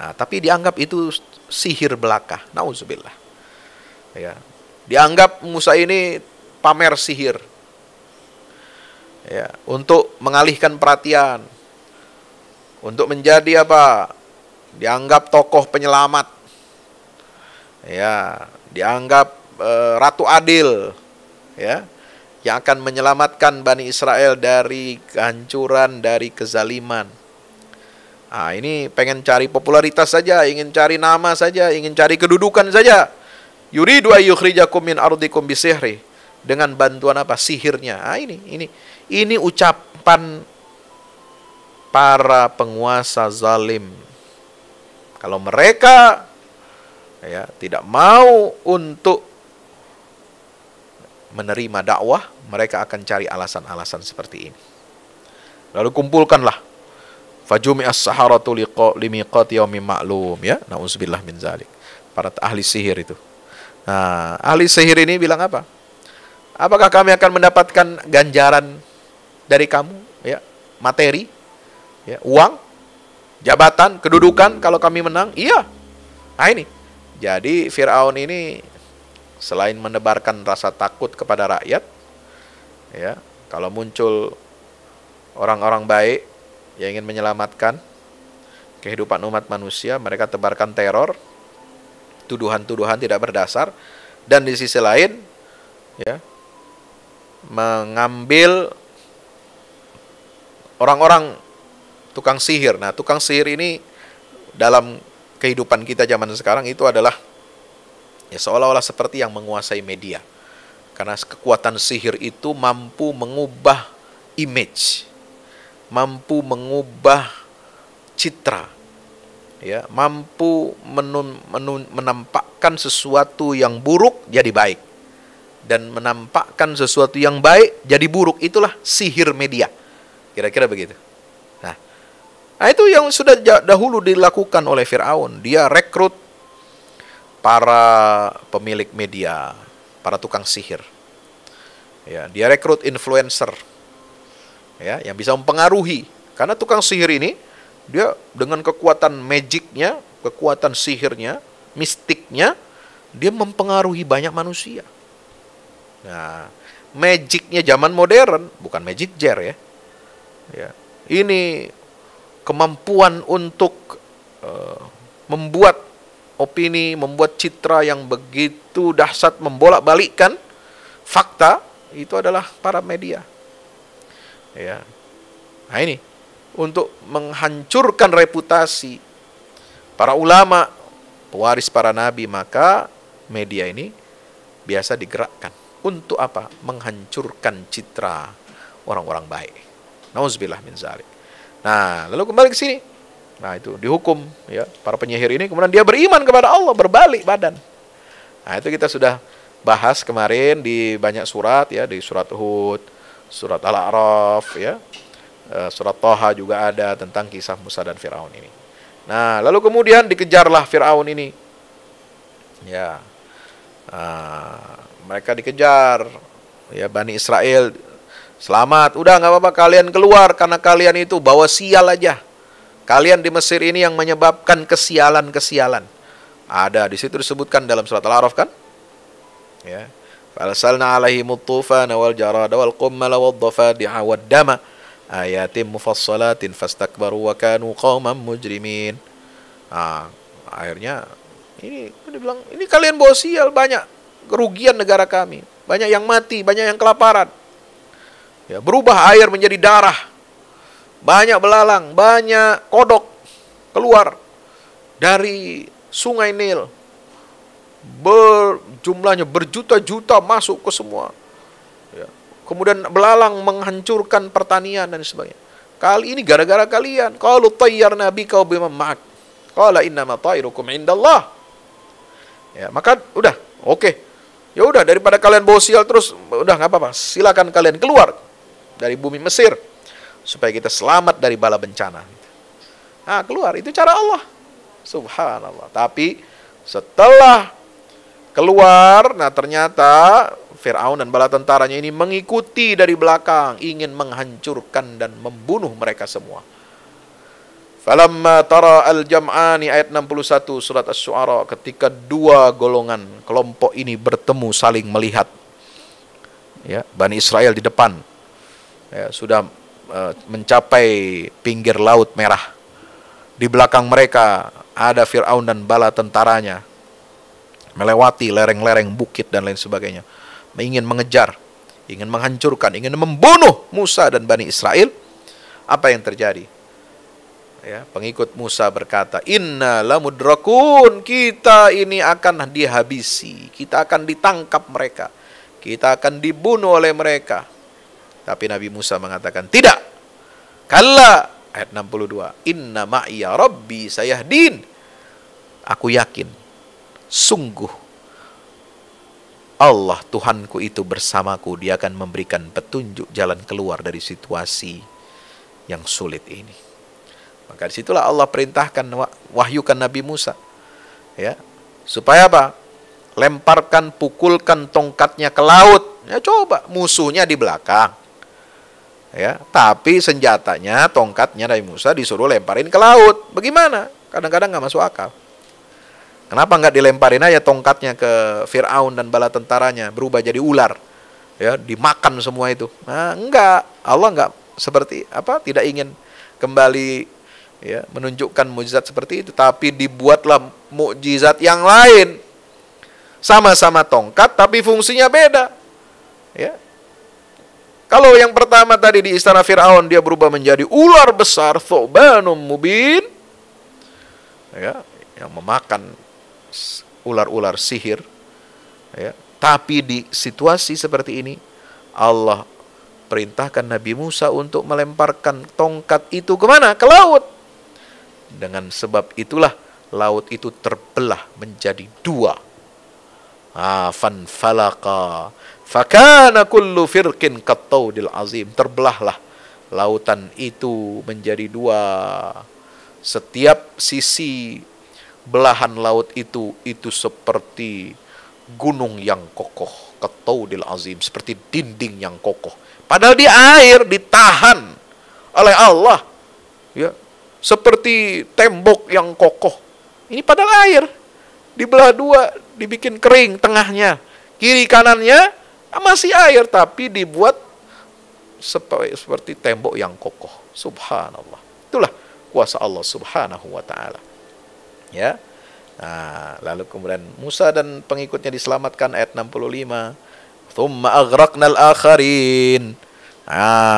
Nah, tapi dianggap itu sihir belaka. Nauzubillah. Ya. Dianggap Musa ini pamer sihir. Ya, untuk mengalihkan perhatian. Untuk menjadi apa? Dianggap tokoh penyelamat. Ya, dianggap ratu adil, ya, yang akan menyelamatkan Bani Israel dari kehancuran, dari kezaliman. Ini pengen cari popularitas saja, ingin cari nama saja, ingin cari kedudukan saja. Yuridu ayyukhrijakum min ardikum bisihri, dengan bantuan apa? Sihirnya. Ini ucapan para penguasa zalim. Kalau mereka tidak mau untuk menerima dakwah, mereka akan cari alasan-alasan seperti ini. Lalu kumpulkanlah fajumi'as saharatu limiqati yaumin ma'lum, ya. Nauzubillah min zalik. Para ahli sihir itu. Nah, ahli sihir ini bilang apa? Apakah kami akan mendapatkan ganjaran dari kamu, ya, materi, ya, uang, jabatan, kedudukan kalau kami menang? Iya. Nah, ini. Jadi Fir'aun ini selain menebarkan rasa takut kepada rakyat, ya, kalau muncul orang-orang baik yang ingin menyelamatkan kehidupan umat manusia, mereka tebarkan teror, tuduhan-tuduhan tidak berdasar, dan di sisi lain, ya, mengambil orang-orang tukang sihir. Nah, tukang sihir ini dalam kehidupan kita zaman sekarang itu adalah ya seolah-olah seperti yang menguasai media. Karena kekuatan sihir itu mampu mengubah image, mampu mengubah citra, ya, mampu menampakkan sesuatu yang buruk jadi baik, dan menampakkan sesuatu yang baik jadi buruk. Itulah sihir media, kira-kira begitu. Nah, itu yang sudah dahulu dilakukan oleh Fir'aun. Dia rekrut para pemilik media, para tukang sihir. Ya, dia rekrut influencer, ya, yang bisa mempengaruhi. Karena tukang sihir ini, dia dengan kekuatan magicnya, kekuatan sihirnya, mistiknya, dia mempengaruhi banyak manusia. Nah, magicnya zaman modern, bukan magic jar ya. Ya, ini kemampuan untuk membuat opini, membuat citra yang begitu dahsyat, membolak-balikkan fakta, itu adalah para media. Ya. Nah, ini untuk menghancurkan reputasi para ulama, pewaris para nabi, maka media ini biasa digerakkan untuk apa? Menghancurkan citra orang-orang baik. Nauzubillah min zalik. Nah, lalu kembali ke sini. Nah, itu dihukum ya para penyihir ini, kemudian dia beriman kepada Allah, berbalik badan. Nah, itu kita sudah bahas kemarin di banyak surat ya, di surat Hud, surat Al-A'raf ya. Surat Thaha juga ada tentang kisah Musa dan Fir'aun ini. Nah, lalu kemudian dikejarlah Fir'aun ini. Ya. Mereka dikejar ya, Bani Israel. Selamat, udah nggak apa-apa, kalian keluar karena kalian itu bawa sial aja. Kalian di Mesir ini yang menyebabkan kesialan-kesialan. Ada di situ disebutkan dalam surat Al-A'raf kan? Ya. Falsalna alaihimut tufana wal jarada wal qummala wad dhafadi'a wad dama ayatin mufassalatin fastakbaru wa kanu qauman mujrimin. Akhirnya ini dibilang, ini kalian bawa sial, banyak kerugian negara kami, banyak yang mati, banyak yang kelaparan. Ya, berubah air menjadi darah, banyak belalang, banyak kodok keluar dari sungai Nil, jumlahnya berjuta-juta masuk ke semua. Ya. Kemudian belalang menghancurkan pertanian dan sebagainya. Kali ini gara-gara kalian. Qalu tayyarna bika wa biman ma'ak. Qala innama ta'irukum indallah. Ya, maka udah, oke. Ya udah, daripada kalian bawa sial terus, udah nggak apa-apa. Silakan kalian keluar dari bumi Mesir supaya kita selamat dari bala bencana. Nah, keluar, itu cara Allah. Subhanallah. Tapi setelah keluar, nah ternyata Fir'aun dan bala tentaranya ini mengikuti dari belakang, ingin menghancurkan dan membunuh mereka semua. Falamma tara al-jam'ani, ayat 61 surat Asy-Syu'ara, ketika dua golongan kelompok ini bertemu saling melihat. Ya, Bani Israel di depan. Ya, sudah mencapai pinggir Laut Merah. Di belakang mereka ada Fir'aun dan bala tentaranya, melewati lereng-lereng bukit dan lain sebagainya, ingin mengejar, ingin menghancurkan, ingin membunuh Musa dan Bani Israel. Apa yang terjadi? Ya, pengikut Musa berkata, inna lamudrakun, kita ini akan dihabisi, kita akan ditangkap mereka, kita akan dibunuh oleh mereka. Tapi Nabi Musa mengatakan, tidak. Kalla, ayat 62, inna ma'iya rabbi sayahdin. Aku yakin, sungguh Allah Tuhanku itu bersamaku, dia akan memberikan petunjuk jalan keluar dari situasi yang sulit ini. Maka disitulah Allah perintahkan, wahyukan Nabi Musa, ya, supaya apa? Lemparkan, pukulkan tongkatnya ke laut. Ya, coba, musuhnya di belakang. Ya, tapi senjatanya, tongkatnya Nabi Musa disuruh lemparin ke laut. Bagaimana? Kadang-kadang nggak masuk akal. Kenapa nggak dilemparin aja tongkatnya ke Fir'aun dan bala tentaranya, berubah jadi ular, ya, dimakan semua itu? Nah, enggak. Allah nggak seperti apa? Tidak ingin kembali, ya, menunjukkan mukjizat seperti itu, tapi dibuatlah mukjizat yang lain. Sama-sama tongkat, tapi fungsinya beda. Ya. Kalau yang pertama tadi di istana Fir'aun, dia berubah menjadi ular besar, thu'banum mubin, ya, yang memakan ular-ular sihir. Ya. Tapi di situasi seperti ini, Allah perintahkan Nabi Musa untuk melemparkan tongkat itu kemana? Ke laut. Dengan sebab itulah laut itu terbelah menjadi dua. Fanfalaqa fakana kullu firqin kattaudil azim. Terbelahlah lautan itu menjadi dua. Setiap sisi belahan laut itu seperti gunung yang kokoh, kattaudil azim, seperti dinding yang kokoh. Padahal di air ditahan oleh Allah, ya, seperti tembok yang kokoh. Ini padahal air dibelah dua, dibikin kering tengahnya, kiri kanannya masih air, tapi dibuat seperti tembok yang kokoh. Subhanallah. Itulah kuasa Allah Subhanahu wa taala. Ya. Nah, lalu kemudian Musa dan pengikutnya diselamatkan, ayat 65. Tsumma aghraqnal akharin.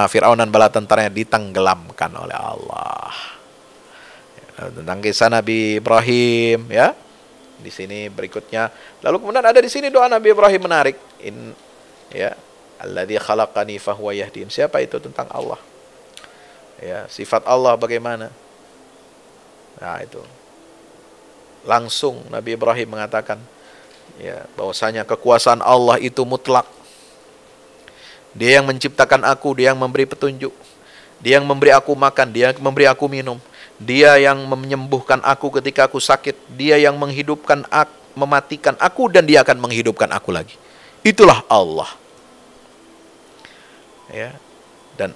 Fir'aun dan bala tentaranya ditenggelamkan oleh Allah. Tentang kisah Nabi Ibrahim, ya. Di sini berikutnya. Lalu kemudian ada di sini doa Nabi Ibrahim menarik. Ya, alladzi khalaqani fahuwa yahdin. Siapa itu? Tentang Allah. Ya, sifat Allah bagaimana? Nah, itu. Langsung Nabi Ibrahim mengatakan, ya, bahwasanya kekuasaan Allah itu mutlak. Dia yang menciptakan aku, dia yang memberi petunjuk, dia yang memberi aku makan, dia yang memberi aku minum, dia yang menyembuhkan aku ketika aku sakit, dia yang menghidupkan aku, mematikan aku, dan dia akan menghidupkan aku lagi. Itulah Allah. Ya. Dan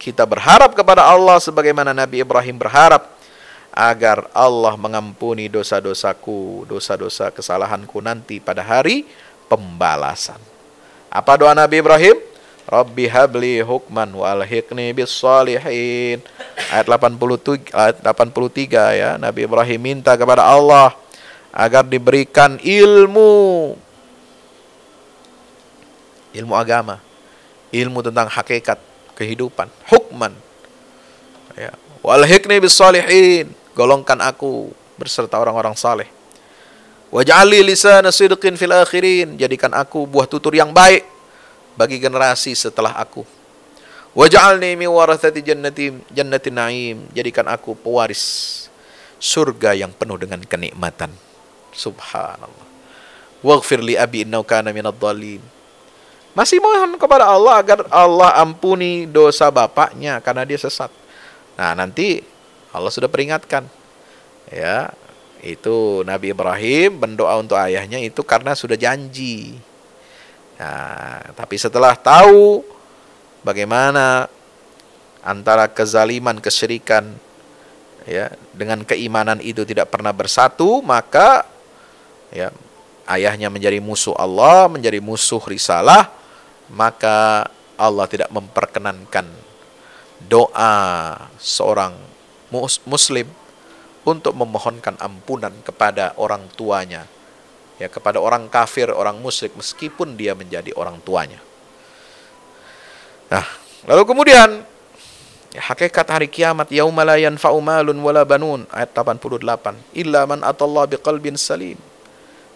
kita berharap kepada Allah sebagaimana Nabi Ibrahim berharap agar Allah mengampuni dosa-dosaku, dosa-dosa kesalahanku nanti pada hari pembalasan. Apa doa Nabi Ibrahim? Rabbi habli hukman wa alhiqni bis salihin. Ayat 83 ya, Nabi Ibrahim minta kepada Allah agar diberikan ilmu agama, ilmu tentang hakikat kehidupan, hukman. Ya, wa alhiqni bis salihin, golongkan aku berserta orang-orang saleh. Waj'alli lisana sidqin fil akhirin, jadikan aku buah tutur yang baik bagi generasi setelah aku. Waj'alni min warathati jannatin na'im, jadikan aku pewaris surga yang penuh dengan kenikmatan. Subhanallah. Waghfir li abi innahu kana minadh dhalin. Masih mohon kepada Allah agar Allah ampuni dosa bapaknya karena dia sesat. Nah, nanti Allah sudah peringatkan. Ya, itu Nabi Ibrahim berdoa untuk ayahnya itu karena sudah janji. Nah, tapi setelah tahu bagaimana antara kezaliman, kesyirikan, ya, dengan keimanan itu tidak pernah bersatu, maka ya, ayahnya menjadi musuh Allah, menjadi musuh risalah, maka Allah tidak memperkenankan doa seorang muslim untuk memohonkan ampunan kepada orang tuanya, ya, kepada orang kafir, orang musyrik, meskipun dia menjadi orang tuanya. Nah, lalu kemudian ya, hakikat hari kiamat, yauma la yanfa'u malun wala banun, ayat 88, illa man atallaha biqalbin salim.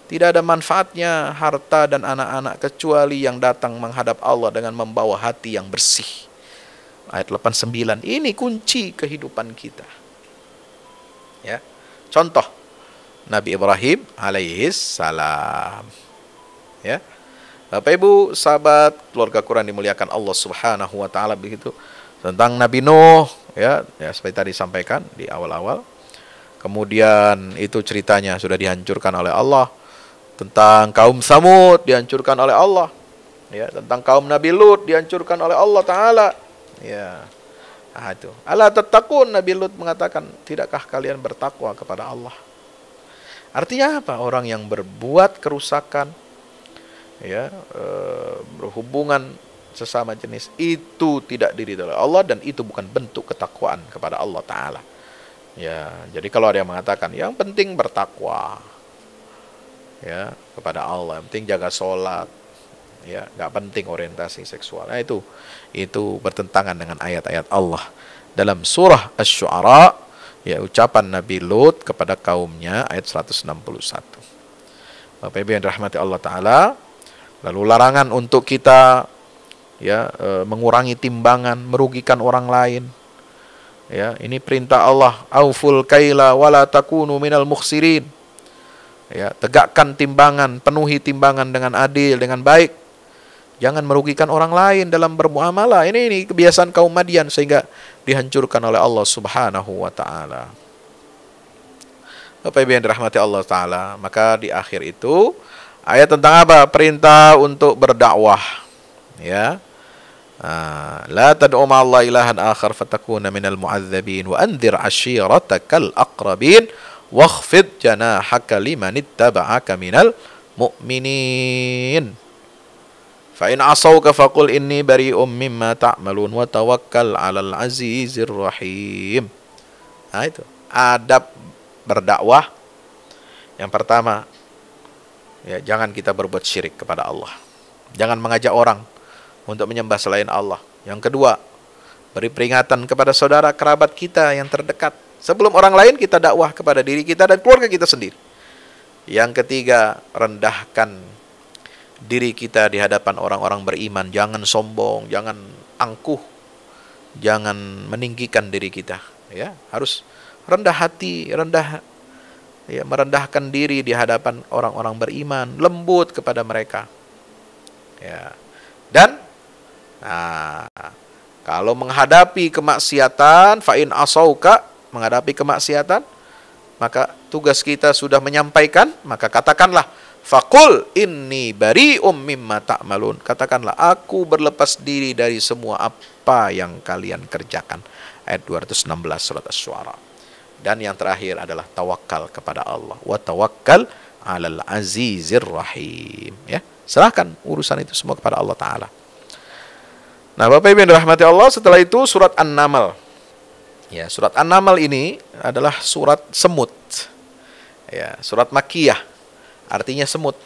Tidak ada manfaatnya harta dan anak-anak kecuali yang datang menghadap Allah dengan membawa hati yang bersih. Ayat 89, ini kunci kehidupan kita. Ya, contoh Nabi Ibrahim alaihis salam. Ya, Bapak Ibu sahabat keluarga Quran dimuliakan Allah Subhanahu wa taala, begitu tentang Nabi Nuh, ya seperti tadi disampaikan di awal-awal. Kemudian itu ceritanya sudah dihancurkan oleh Allah. Tentang kaum Samud dihancurkan oleh Allah. Ya, tentang kaum Nabi Lut dihancurkan oleh Allah taala. Ya. Nah, itu. Ala tattaqun, Nabi Lut mengatakan, tidakkah kalian bertakwa kepada Allah? Artinya apa? Orang yang berbuat kerusakan, ya, berhubungan sesama jenis, itu tidak diridhoi oleh Allah, dan itu bukan bentuk ketakwaan kepada Allah taala. Ya, jadi kalau ada yang mengatakan yang penting bertakwa, ya, kepada Allah, yang penting jaga sholat, Ya, nggak penting orientasi seksual. Nah, itu bertentangan dengan ayat-ayat Allah. Dalam surah Asy-Syu'ara, ya, ucapan Nabi Lut kepada kaumnya ayat 161. Bapak Ibu yang dirahmati Allah Ta'ala, lalu larangan untuk kita, ya, mengurangi timbangan, merugikan orang lain. Ya, ini perintah Allah, auful kaila wala takunu minal mukhsirin. Ya, tegakkan timbangan, penuhi timbangan dengan adil, dengan baik. Jangan merugikan orang lain dalam bermuamalah. Ini kebiasaan kaum Madian sehingga dihancurkan oleh Allah Subhanahu wa taala. Bapak Ibu yang dirahmati Allah Ta'ala, maka di akhir itu ayat tentang apa? Perintah untuk berdakwah, ya. La tad'u ma'allahi ilahan akhar fatakuna minal mu'adzabin wa anzir ashiratakal aqrabin wakhfid janahaka liman ittaba'aka minal mu'minin. Fa in asauka faqul inni bari'um mimma ta'malun wa tawakkal 'alal 'azizir rahim. Nah, itu adab berdakwah. Yang pertama, ya, jangan kita berbuat syirik kepada Allah. Jangan mengajak orang untuk menyembah selain Allah. Yang kedua, beri peringatan kepada saudara kerabat kita yang terdekat. Sebelum orang lain kita dakwah kepada diri kita dan keluarga kita sendiri. Yang ketiga, rendahkan diri kita di hadapan orang-orang beriman. Jangan sombong, jangan angkuh, jangan meninggikan diri kita. Ya, harus rendah hati, merendahkan diri di hadapan orang-orang beriman, lembut kepada mereka. Ya. Dan kalau menghadapi kemaksiatan, fa'in asauka, menghadapi kemaksiatan, maka tugas kita sudah menyampaikan, maka katakanlah, faqul inni bari'um mimma ta'malun. Katakanlah, aku berlepas diri dari semua apa yang kalian kerjakan. Ayat 216 surat Asy-Syu'ara. Dan yang terakhir adalah tawakal kepada Allah. Wa tawakkal 'alal 'azizir rahim. Ya, serahkan urusan itu semua kepada Allah Ta'ala. Nah, Bapak Ibu yang dirahmati Allah, setelah itu surat An-Naml. Ya, surat An-Naml ini adalah surat semut. Ya, surat Makkiyah. Artinya semut.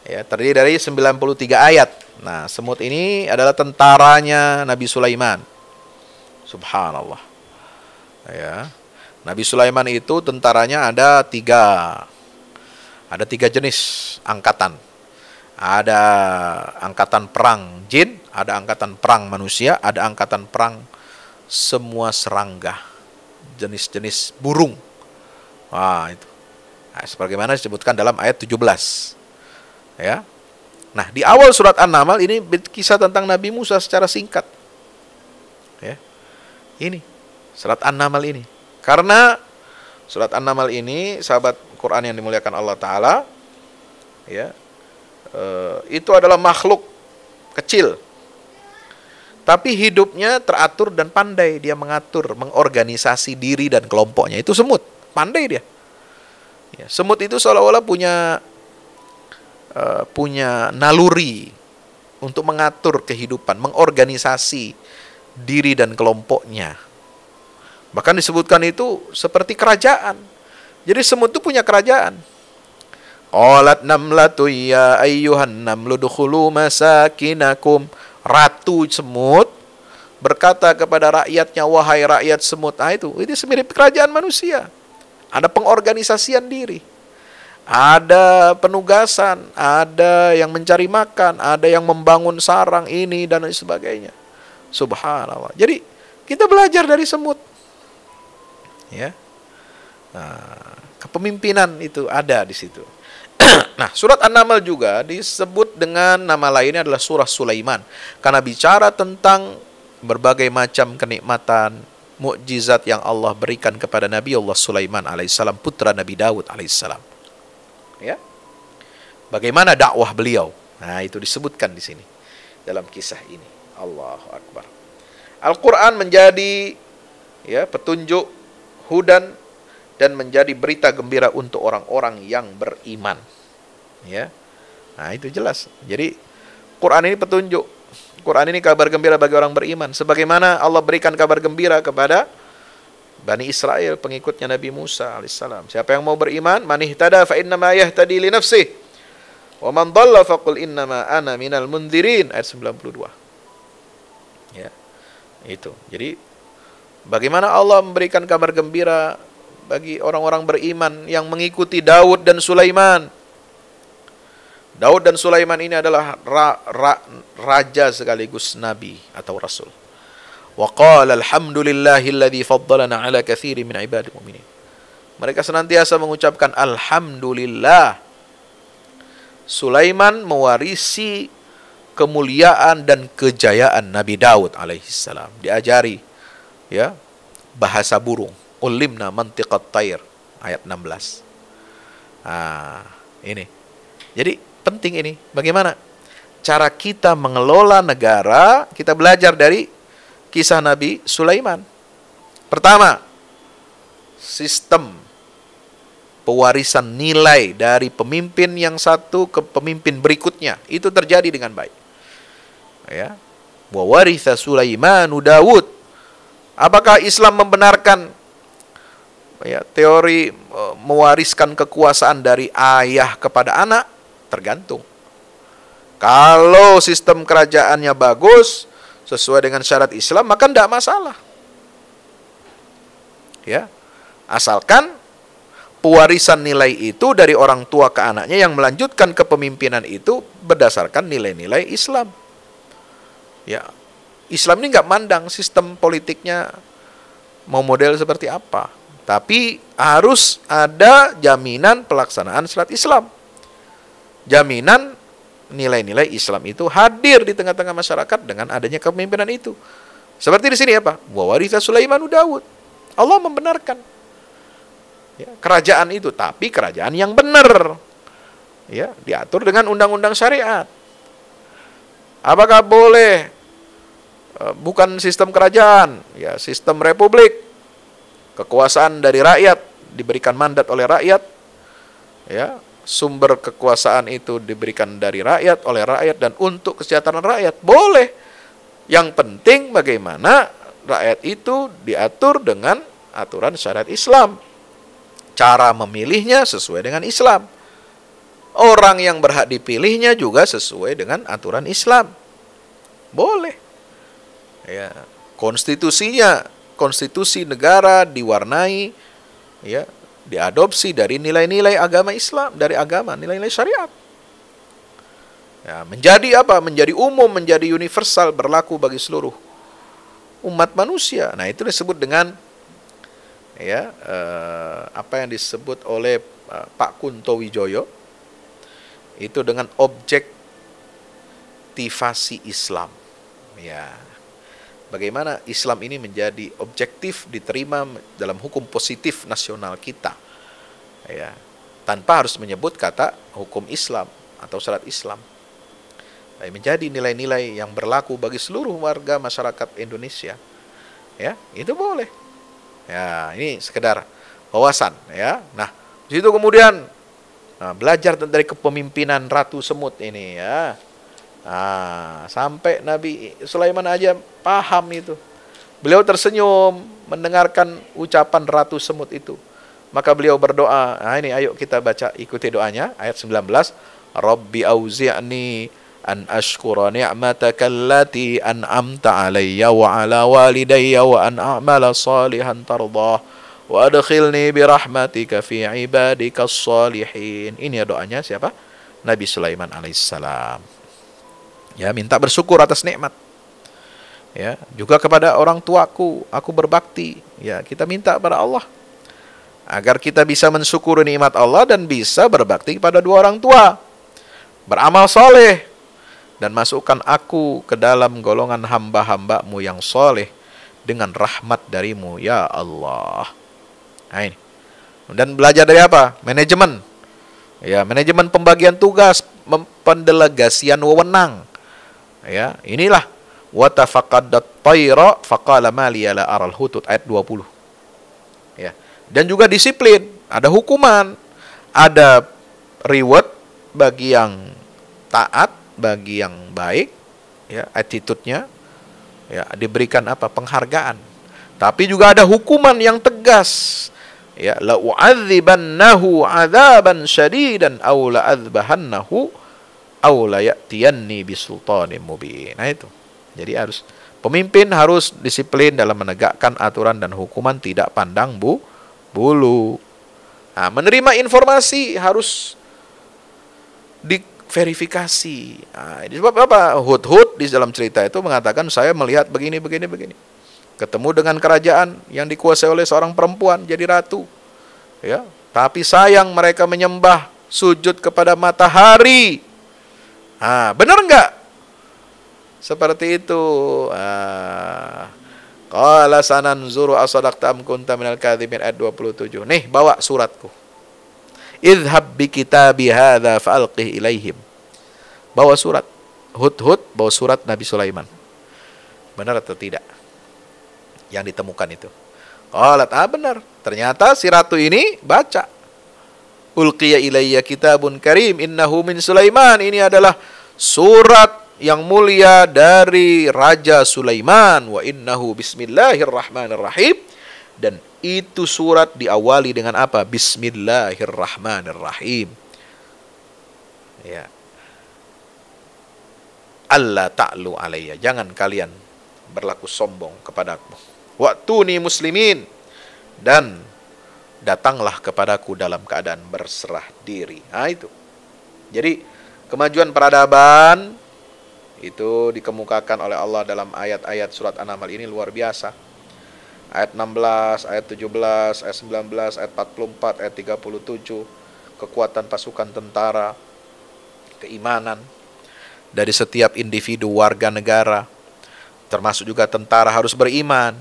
Ya, terdiri dari 93 ayat. Nah, semut ini adalah tentaranya Nabi Sulaiman. Subhanallah. Ya. Nabi Sulaiman itu tentaranya ada tiga jenis angkatan. Ada angkatan perang jin, ada angkatan perang manusia, ada angkatan perang semua serangga, jenis-jenis burung. Wah, itu. Nah, sebagaimana disebutkan dalam ayat 17. Ya. Nah, di awal surat An-Naml ini kisah tentang Nabi Musa secara singkat. Ya. Ini surat An-Naml ini. Karena surat An-Naml ini, sahabat Quran yang dimuliakan Allah Ta'ala, ya, itu adalah makhluk kecil, tapi hidupnya teratur dan pandai. Dia mengatur, mengorganisasi diri dan kelompoknya. Itu semut, pandai dia. Ya, semut itu seolah-olah punya naluri untuk mengatur kehidupan, mengorganisasi diri dan kelompoknya. Bahkan disebutkan itu seperti kerajaan. Jadi semut itu punya kerajaan. Qalat namlatu ya ayyuhan namlu dukhulu masakinakum. Ratu semut berkata kepada rakyatnya, wahai rakyat semut. Nah, itu semirip kerajaan manusia. Ada pengorganisasian diri. Ada penugasan, ada yang mencari makan, ada yang membangun sarang ini dan lain sebagainya. Subhanallah. Jadi kita belajar dari semut. Ya, nah, kepemimpinan itu ada di situ. Nah, surat An-Naml juga disebut dengan nama lainnya adalah surah Sulaiman, karena bicara tentang berbagai macam kenikmatan, mukjizat yang Allah berikan kepada Nabi Allah Sulaiman alaihissalam, putra Nabi Daud alaihissalam. Ya, bagaimana dakwah beliau? Nah, itu disebutkan di sini dalam kisah ini. Allahu Akbar. Al-Quran menjadi, ya, petunjuk, hudan, dan menjadi berita gembira untuk orang-orang yang beriman. Ya. Nah, itu jelas. Jadi Quran ini petunjuk. Quran ini kabar gembira bagi orang beriman. Sebagaimana Allah berikan kabar gembira kepada Bani Israel, pengikutnya Nabi Musa alaihissalam. Siapa yang mau beriman, man ihtada fa innama yahtadi li nafsih. Wa man dhalla faqul innama ana minal mundzirin, ayat 92. Ya. Itu. Jadi bagaimana Allah memberikan kabar gembira bagi orang-orang beriman yang mengikuti Daud dan Sulaiman. Daud dan Sulaiman ini adalah raja sekaligus nabi atau rasul. Wa qala alhamdulillahilladzi faddalana ala katsirin min ibadil mu'minin. Mereka senantiasa mengucapkan alhamdulillah. Sulaiman mewarisi kemuliaan dan kejayaan Nabi Daud alaihissalam. Diajari ya bahasa burung. Ulimna mantiqat tayr, ayat 16. Ini. Jadi penting ini. Bagaimana cara kita mengelola negara? Kita belajar dari kisah Nabi Sulaiman. Pertama, sistem pewarisan nilai dari pemimpin yang satu ke pemimpin berikutnya itu terjadi dengan baik. Ya. Wa waritha Sulaimanu Daud. Apakah Islam membenarkan teori mewariskan kekuasaan dari ayah kepada anak? Tergantung. Kalau sistem kerajaannya bagus sesuai dengan syarat Islam, maka tidak masalah. Ya. Asalkan pewarisan nilai itu dari orang tua ke anaknya yang melanjutkan kepemimpinan itu berdasarkan nilai-nilai Islam. Ya, Islam ini nggak mandang sistem politiknya mau model seperti apa, tapi harus ada jaminan pelaksanaan syariat Islam. Jaminan nilai-nilai Islam itu hadir di tengah-tengah masyarakat dengan adanya kepemimpinan itu. Seperti di sini apa? Wa waritha Sulaimanu Daud. Allah membenarkan kerajaan itu, tapi kerajaan yang benar, ya, diatur dengan undang-undang syariat. Apakah boleh bukan sistem kerajaan, ya, sistem republik, kekuasaan dari rakyat, diberikan mandat oleh rakyat, ya, sumber kekuasaan itu diberikan dari rakyat, oleh rakyat, dan untuk kesejahteraan rakyat? Boleh. Yang penting bagaimana rakyat itu diatur dengan aturan syariat Islam. Cara memilihnya sesuai dengan Islam. Orang yang berhak dipilihnya juga sesuai dengan aturan Islam. Boleh. Ya, konstitusinya, konstitusi negara diwarnai, ya, diadopsi dari nilai-nilai agama Islam, dari agama, nilai-nilai syariat. Ya, menjadi apa? Menjadi umum, menjadi universal, berlaku bagi seluruh umat manusia. Nah, itu disebut dengan apa yang disebut oleh Pak Kunto Wijoyo itu dengan objektivasi Islam. Ya, bagaimana Islam ini menjadi objektif diterima dalam hukum positif nasional kita, ya, tanpa harus menyebut kata hukum Islam atau syariat Islam. Menjadi nilai-nilai yang berlaku bagi seluruh warga masyarakat Indonesia. Ya, itu boleh. Ya, ini sekedar wawasan, ya. Nah, di situ kemudian belajar dari kepemimpinan Ratu Semut ini, ya. Sampai Nabi Sulaiman aja paham itu. Beliau tersenyum mendengarkan ucapan Ratu Semut itu. Maka beliau berdoa. Nah, ini ayo kita baca, ikuti doanya, ayat 19. Rabbi auzi'ni an ashkura ni'mataka allati an'amta alayya wa ala walidayya wa an a'mala salihan tardah wa adkhilni birahmatika fi ibadika salihin. Ini doanya siapa? Nabi Sulaiman alaihissalam. Ya, minta bersyukur atas nikmat. Ya, juga kepada orang tuaku aku berbakti. Ya, kita minta kepada Allah agar kita bisa mensyukuri nikmat Allah dan bisa berbakti kepada dua orang tua. Beramal soleh dan masukkan aku ke dalam golongan hamba-hambamu yang soleh dengan rahmat darimu, ya Allah. Nah, ini. Dan belajar dari apa? Manajemen. Ya, manajemen pembagian tugas, pendelegasian wewenang. Ya, inilah wa tafaqaddat tayra faqala ma liya la aral hutut, ayat 20. Ya. Dan juga disiplin, ada hukuman, ada reward bagi yang taat, bagi yang baik, ya, attitude-nya, ya, diberikan apa? Penghargaan. Tapi juga ada hukuman yang tegas. Ya, la u'adzibannahu 'adzaban syadidan aw la adzbahannahu aw la ya'tiyanni bisultanin mubin. Nah itu. Jadi pemimpin harus disiplin dalam menegakkan aturan dan hukuman, tidak pandang bulu. Nah, menerima informasi harus diverifikasi. Nah, sebab apa? Hud di dalam cerita itu mengatakan, saya melihat begini. Ketemu dengan kerajaan yang dikuasai oleh seorang perempuan jadi ratu. Ya, tapi sayang mereka menyembah sujud kepada matahari. Benar enggak? Seperti itu. Qala sananzuru asadaqta am kunta minal kadhibin, ayat 27. Nih, bawa suratku. Idhhab bi kitabi hadza fa'alqih ilaihim. Bawa surat. Hud bawa surat Nabi Sulaiman. Benar atau tidak yang ditemukan itu? Qalat, benar. Ternyata si ratu ini baca. Ulqiya ilayya kitabun karim innahu min Sulaiman. Ini adalah surat yang mulia dari Raja Sulaiman. Wa innahu bismillahirrahmanirrahim. Dan itu surat diawali dengan apa? Bismillahirrahmanirrahim. Ya. Allah ta'lu alayya. Jangan kalian berlaku sombong kepadaku. Wa'tuni muslimin. Dan datanglah kepadaku dalam keadaan berserah diri. Itu. Jadi kemajuan peradaban itu dikemukakan oleh Allah dalam ayat-ayat surat An-Naml ini luar biasa. Ayat 16, ayat 17, ayat 19, ayat 44, ayat 37. Kekuatan pasukan tentara, keimanan dari setiap individu warga negara, termasuk juga tentara harus beriman,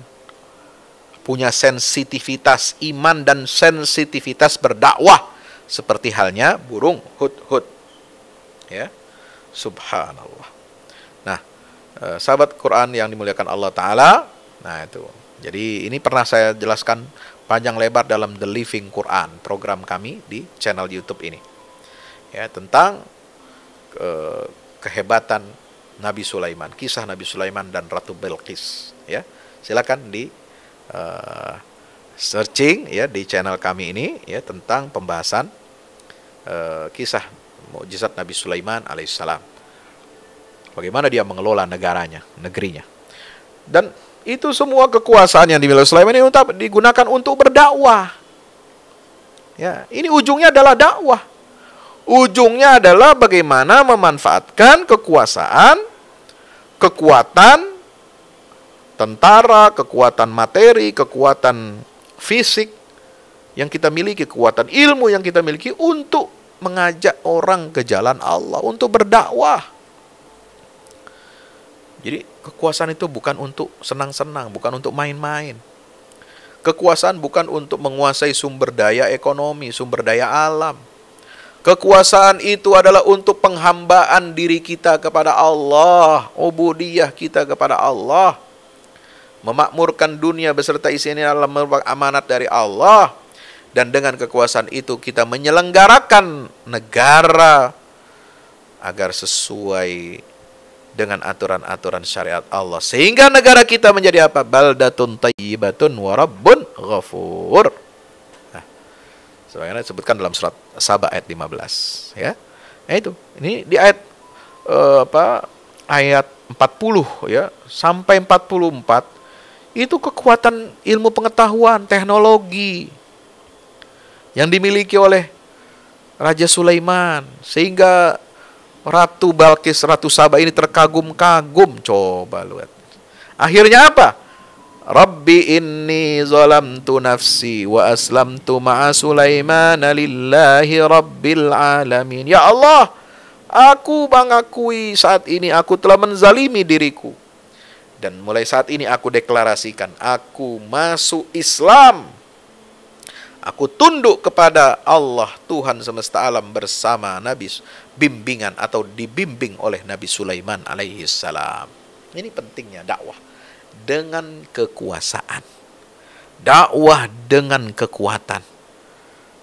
punya sensitivitas iman dan sensitivitas berdakwah, seperti halnya burung hud. Ya, subhanallah. Nah, sahabat Quran yang dimuliakan Allah Ta'ala, nah itu. Jadi ini pernah saya jelaskan panjang lebar dalam The Living Quran, program kami di channel YouTube ini. Ya, tentang kehebatan Nabi Sulaiman, kisah Nabi Sulaiman dan Ratu Bilqis. Ya, silakan di searching ya di channel kami ini ya tentang pembahasan kisah mukjizat Nabi Sulaiman alaihissalam. Bagaimana dia mengelola negerinya. Dan itu semua kekuasaan yang dimiliki Sulaiman ini digunakan untuk berdakwah. Ya, ini ujungnya adalah dakwah. Ujungnya adalah bagaimana memanfaatkan kekuasaan, kekuatan tentara, kekuatan materi, kekuatan fisik yang kita miliki, kekuatan ilmu yang kita miliki untuk mengajak orang ke jalan Allah, untuk berdakwah. Jadi kekuasaan itu bukan untuk senang-senang, bukan untuk main-main. Kekuasaan bukan untuk menguasai sumber daya ekonomi, sumber daya alam. Kekuasaan itu adalah untuk penghambaan diri kita kepada Allah, ubudiyah kita kepada Allah. Memakmurkan dunia beserta isinya adalah merupakan amanat dari Allah. Dan dengan kekuasaan itu kita menyelenggarakan negara agar sesuai dengan aturan-aturan syariat Allah, sehingga negara kita menjadi apa? Baldatun thayyibatun wa rabbun ghafur. Nah, sebagaimana disebutkan dalam surat Saba ayat 15, ya. Nah, itu. Ini di ayat ayat 40 ya sampai 44 itu kekuatan ilmu pengetahuan, teknologi yang dimiliki oleh Raja Sulaiman, sehingga Ratu Bilqis, Ratu Saba ini terkagum-kagum. Coba lihat. Akhirnya apa? Rabbi inni zalamtu nafsi wa aslamtu ma'a Sulaiman lillahi rabbil alamin. Ya Allah, aku mengakui saat ini aku telah menzalimi diriku. Dan mulai saat ini aku deklarasikan, aku masuk Islam. Aku tunduk kepada Allah Tuhan semesta alam bersama Nabi, bimbingan atau dibimbing oleh Nabi Sulaiman alaihi salam. Ini pentingnya dakwah dengan kekuasaan. Dakwah dengan kekuatan.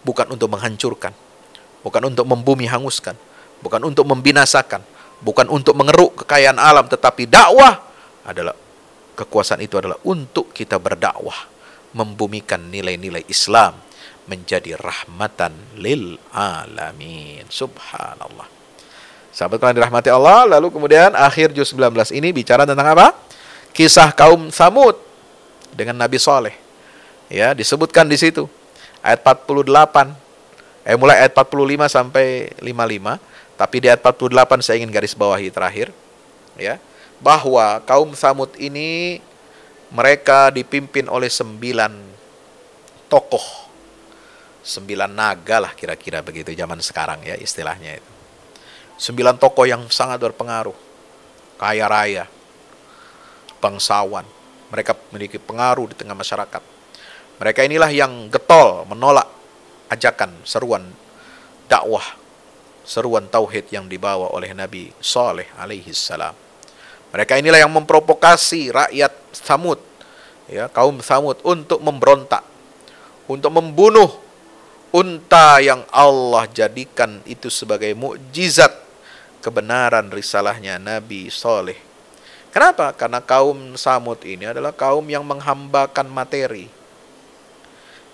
Bukan untuk menghancurkan, bukan untuk membumi hanguskan, bukan untuk membinasakan, bukan untuk mengeruk kekayaan alam, tetapi dakwah adalah kekuasaan itu adalah untuk kita berdakwah, membumikan nilai-nilai Islam menjadi rahmatan lil alamin. Subhanallah. Sahabat Quran dirahmati Allah. Lalu kemudian akhir juz 19 ini bicara tentang apa? Kisah kaum Tsamud dengan Nabi Saleh. Ya, disebutkan di situ ayat 48. Mulai ayat 45 sampai 55, tapi di ayat 48 saya ingin garis bawahi terakhir, ya, bahwa kaum Tsamud ini mereka dipimpin oleh 9 tokoh, 9 naga lah kira-kira begitu zaman sekarang ya istilahnya itu. 9 tokoh yang sangat berpengaruh, kaya raya, bangsawan. Mereka memiliki pengaruh di tengah masyarakat. Mereka inilah yang getol menolak ajakan, seruan dakwah, seruan tauhid yang dibawa oleh Nabi Saleh alaihi salam. Mereka inilah yang memprovokasi rakyat Tsamud, ya, kaum Tsamud untuk memberontak, untuk membunuh unta yang Allah jadikan itu sebagai mukjizat kebenaran risalahnya Nabi Saleh. Kenapa? Karena kaum Tsamud ini adalah kaum yang menghambakan materi,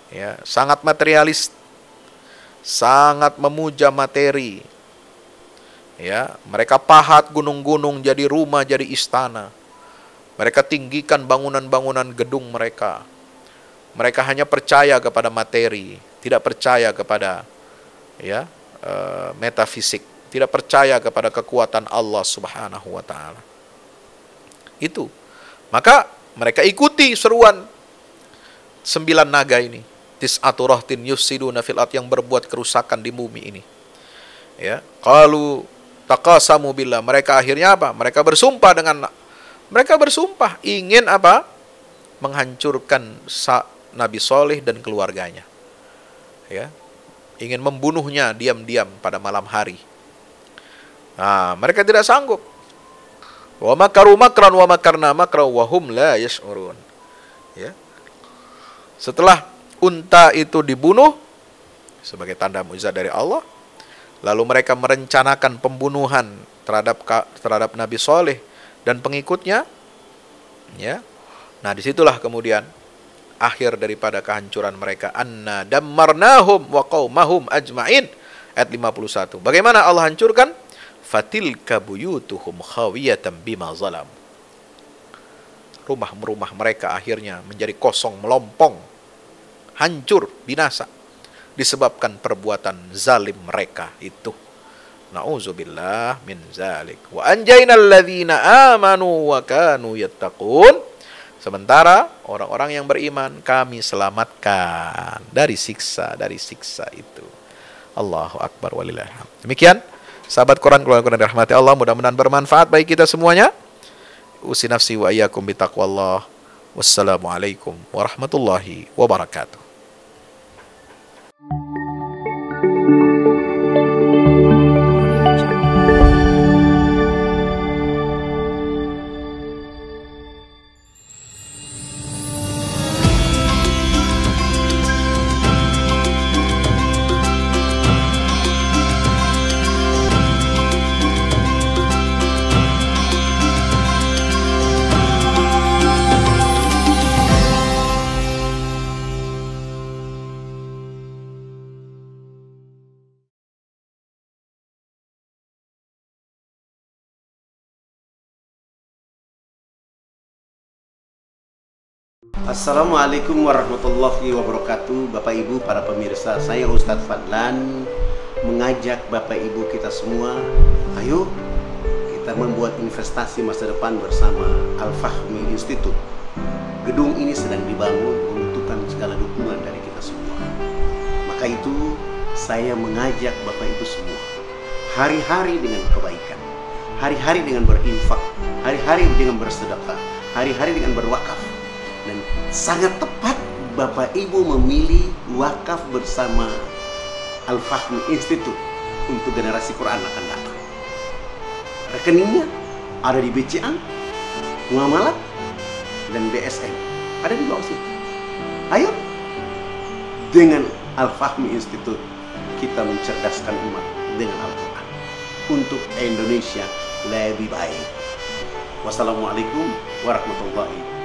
ya, sangat materialis, sangat memuja materi, ya. Mereka pahat gunung-gunung jadi rumah, jadi istana. Mereka tinggikan bangunan-bangunan gedung mereka. Mereka hanya percaya kepada materi, tidak percaya kepada, ya, metafisik, tidak percaya kepada kekuatan Allah Subhanahu wa taala. Itu. Maka mereka ikuti seruan 9 naga ini. Tis'atu rahtin yufsiduna fil ard, yang berbuat kerusakan di bumi ini. Ya, qalu taqasamu billah, mereka akhirnya apa? Mereka bersumpah ingin apa? Menghancurkan Nabi Saleh dan keluarganya. Ya. Ingin membunuhnya diam-diam pada malam hari. Nah, mereka tidak sanggup. Wa makaru makran wa makarna makra wa hum la yash'urun. Ya. Setelah unta itu dibunuh sebagai tanda mukjizat dari Allah, lalu mereka merencanakan pembunuhan terhadap Nabi Saleh dan pengikutnya, ya. Nah, disitulah kemudian akhir daripada kehancuran mereka. Anna dammarnahum wa qaumahum ajma'in, ayat 51. Bagaimana Allah hancurkan? Fatilka buyutuhum khawiyatan bima zalam. Rumah-rumah mereka akhirnya menjadi kosong, melompong, hancur, binasa, disebabkan perbuatan zalim mereka itu. Na'udzubillah min zalik. Wa anjainal ladzina amanu wa kanu yattaqun. Sementara orang-orang yang beriman kami selamatkan dari siksa itu. Allahu akbar walillahil hamd. Demikian sahabat Quran, keluarga Quran dirahmati Allah, mudah-mudahan bermanfaat bagi kita semuanya. Usi nafsi wa iyyakum bitaqwallah. Wassalamualaikum warahmatullahi wabarakatuh. Assalamualaikum warahmatullahi wabarakatuh. Bapak Ibu, para pemirsa, saya Ustadz Fadlan mengajak Bapak Ibu kita semua, ayo kita membuat investasi masa depan bersama Al-Fahmi Institute. Gedung ini sedang dibangun, membutuhkan segala dukungan dari kita semua. Maka itu saya mengajak Bapak Ibu semua, hari-hari dengan kebaikan, hari-hari dengan berinfak, hari-hari dengan bersedekah, hari-hari dengan berwakaf. Dan sangat tepat Bapak Ibu memilih wakaf bersama Al-Fahmi Institute untuk generasi Quran akan datang. Rekeningnya ada di BCA, Muamalat, dan BSN. Ada di bawah sini. Ayo, dengan Al-Fahmi Institute kita mencerdaskan umat dengan Al-Quran untuk Indonesia lebih baik. Wassalamualaikum warahmatullahi wabarakatuh.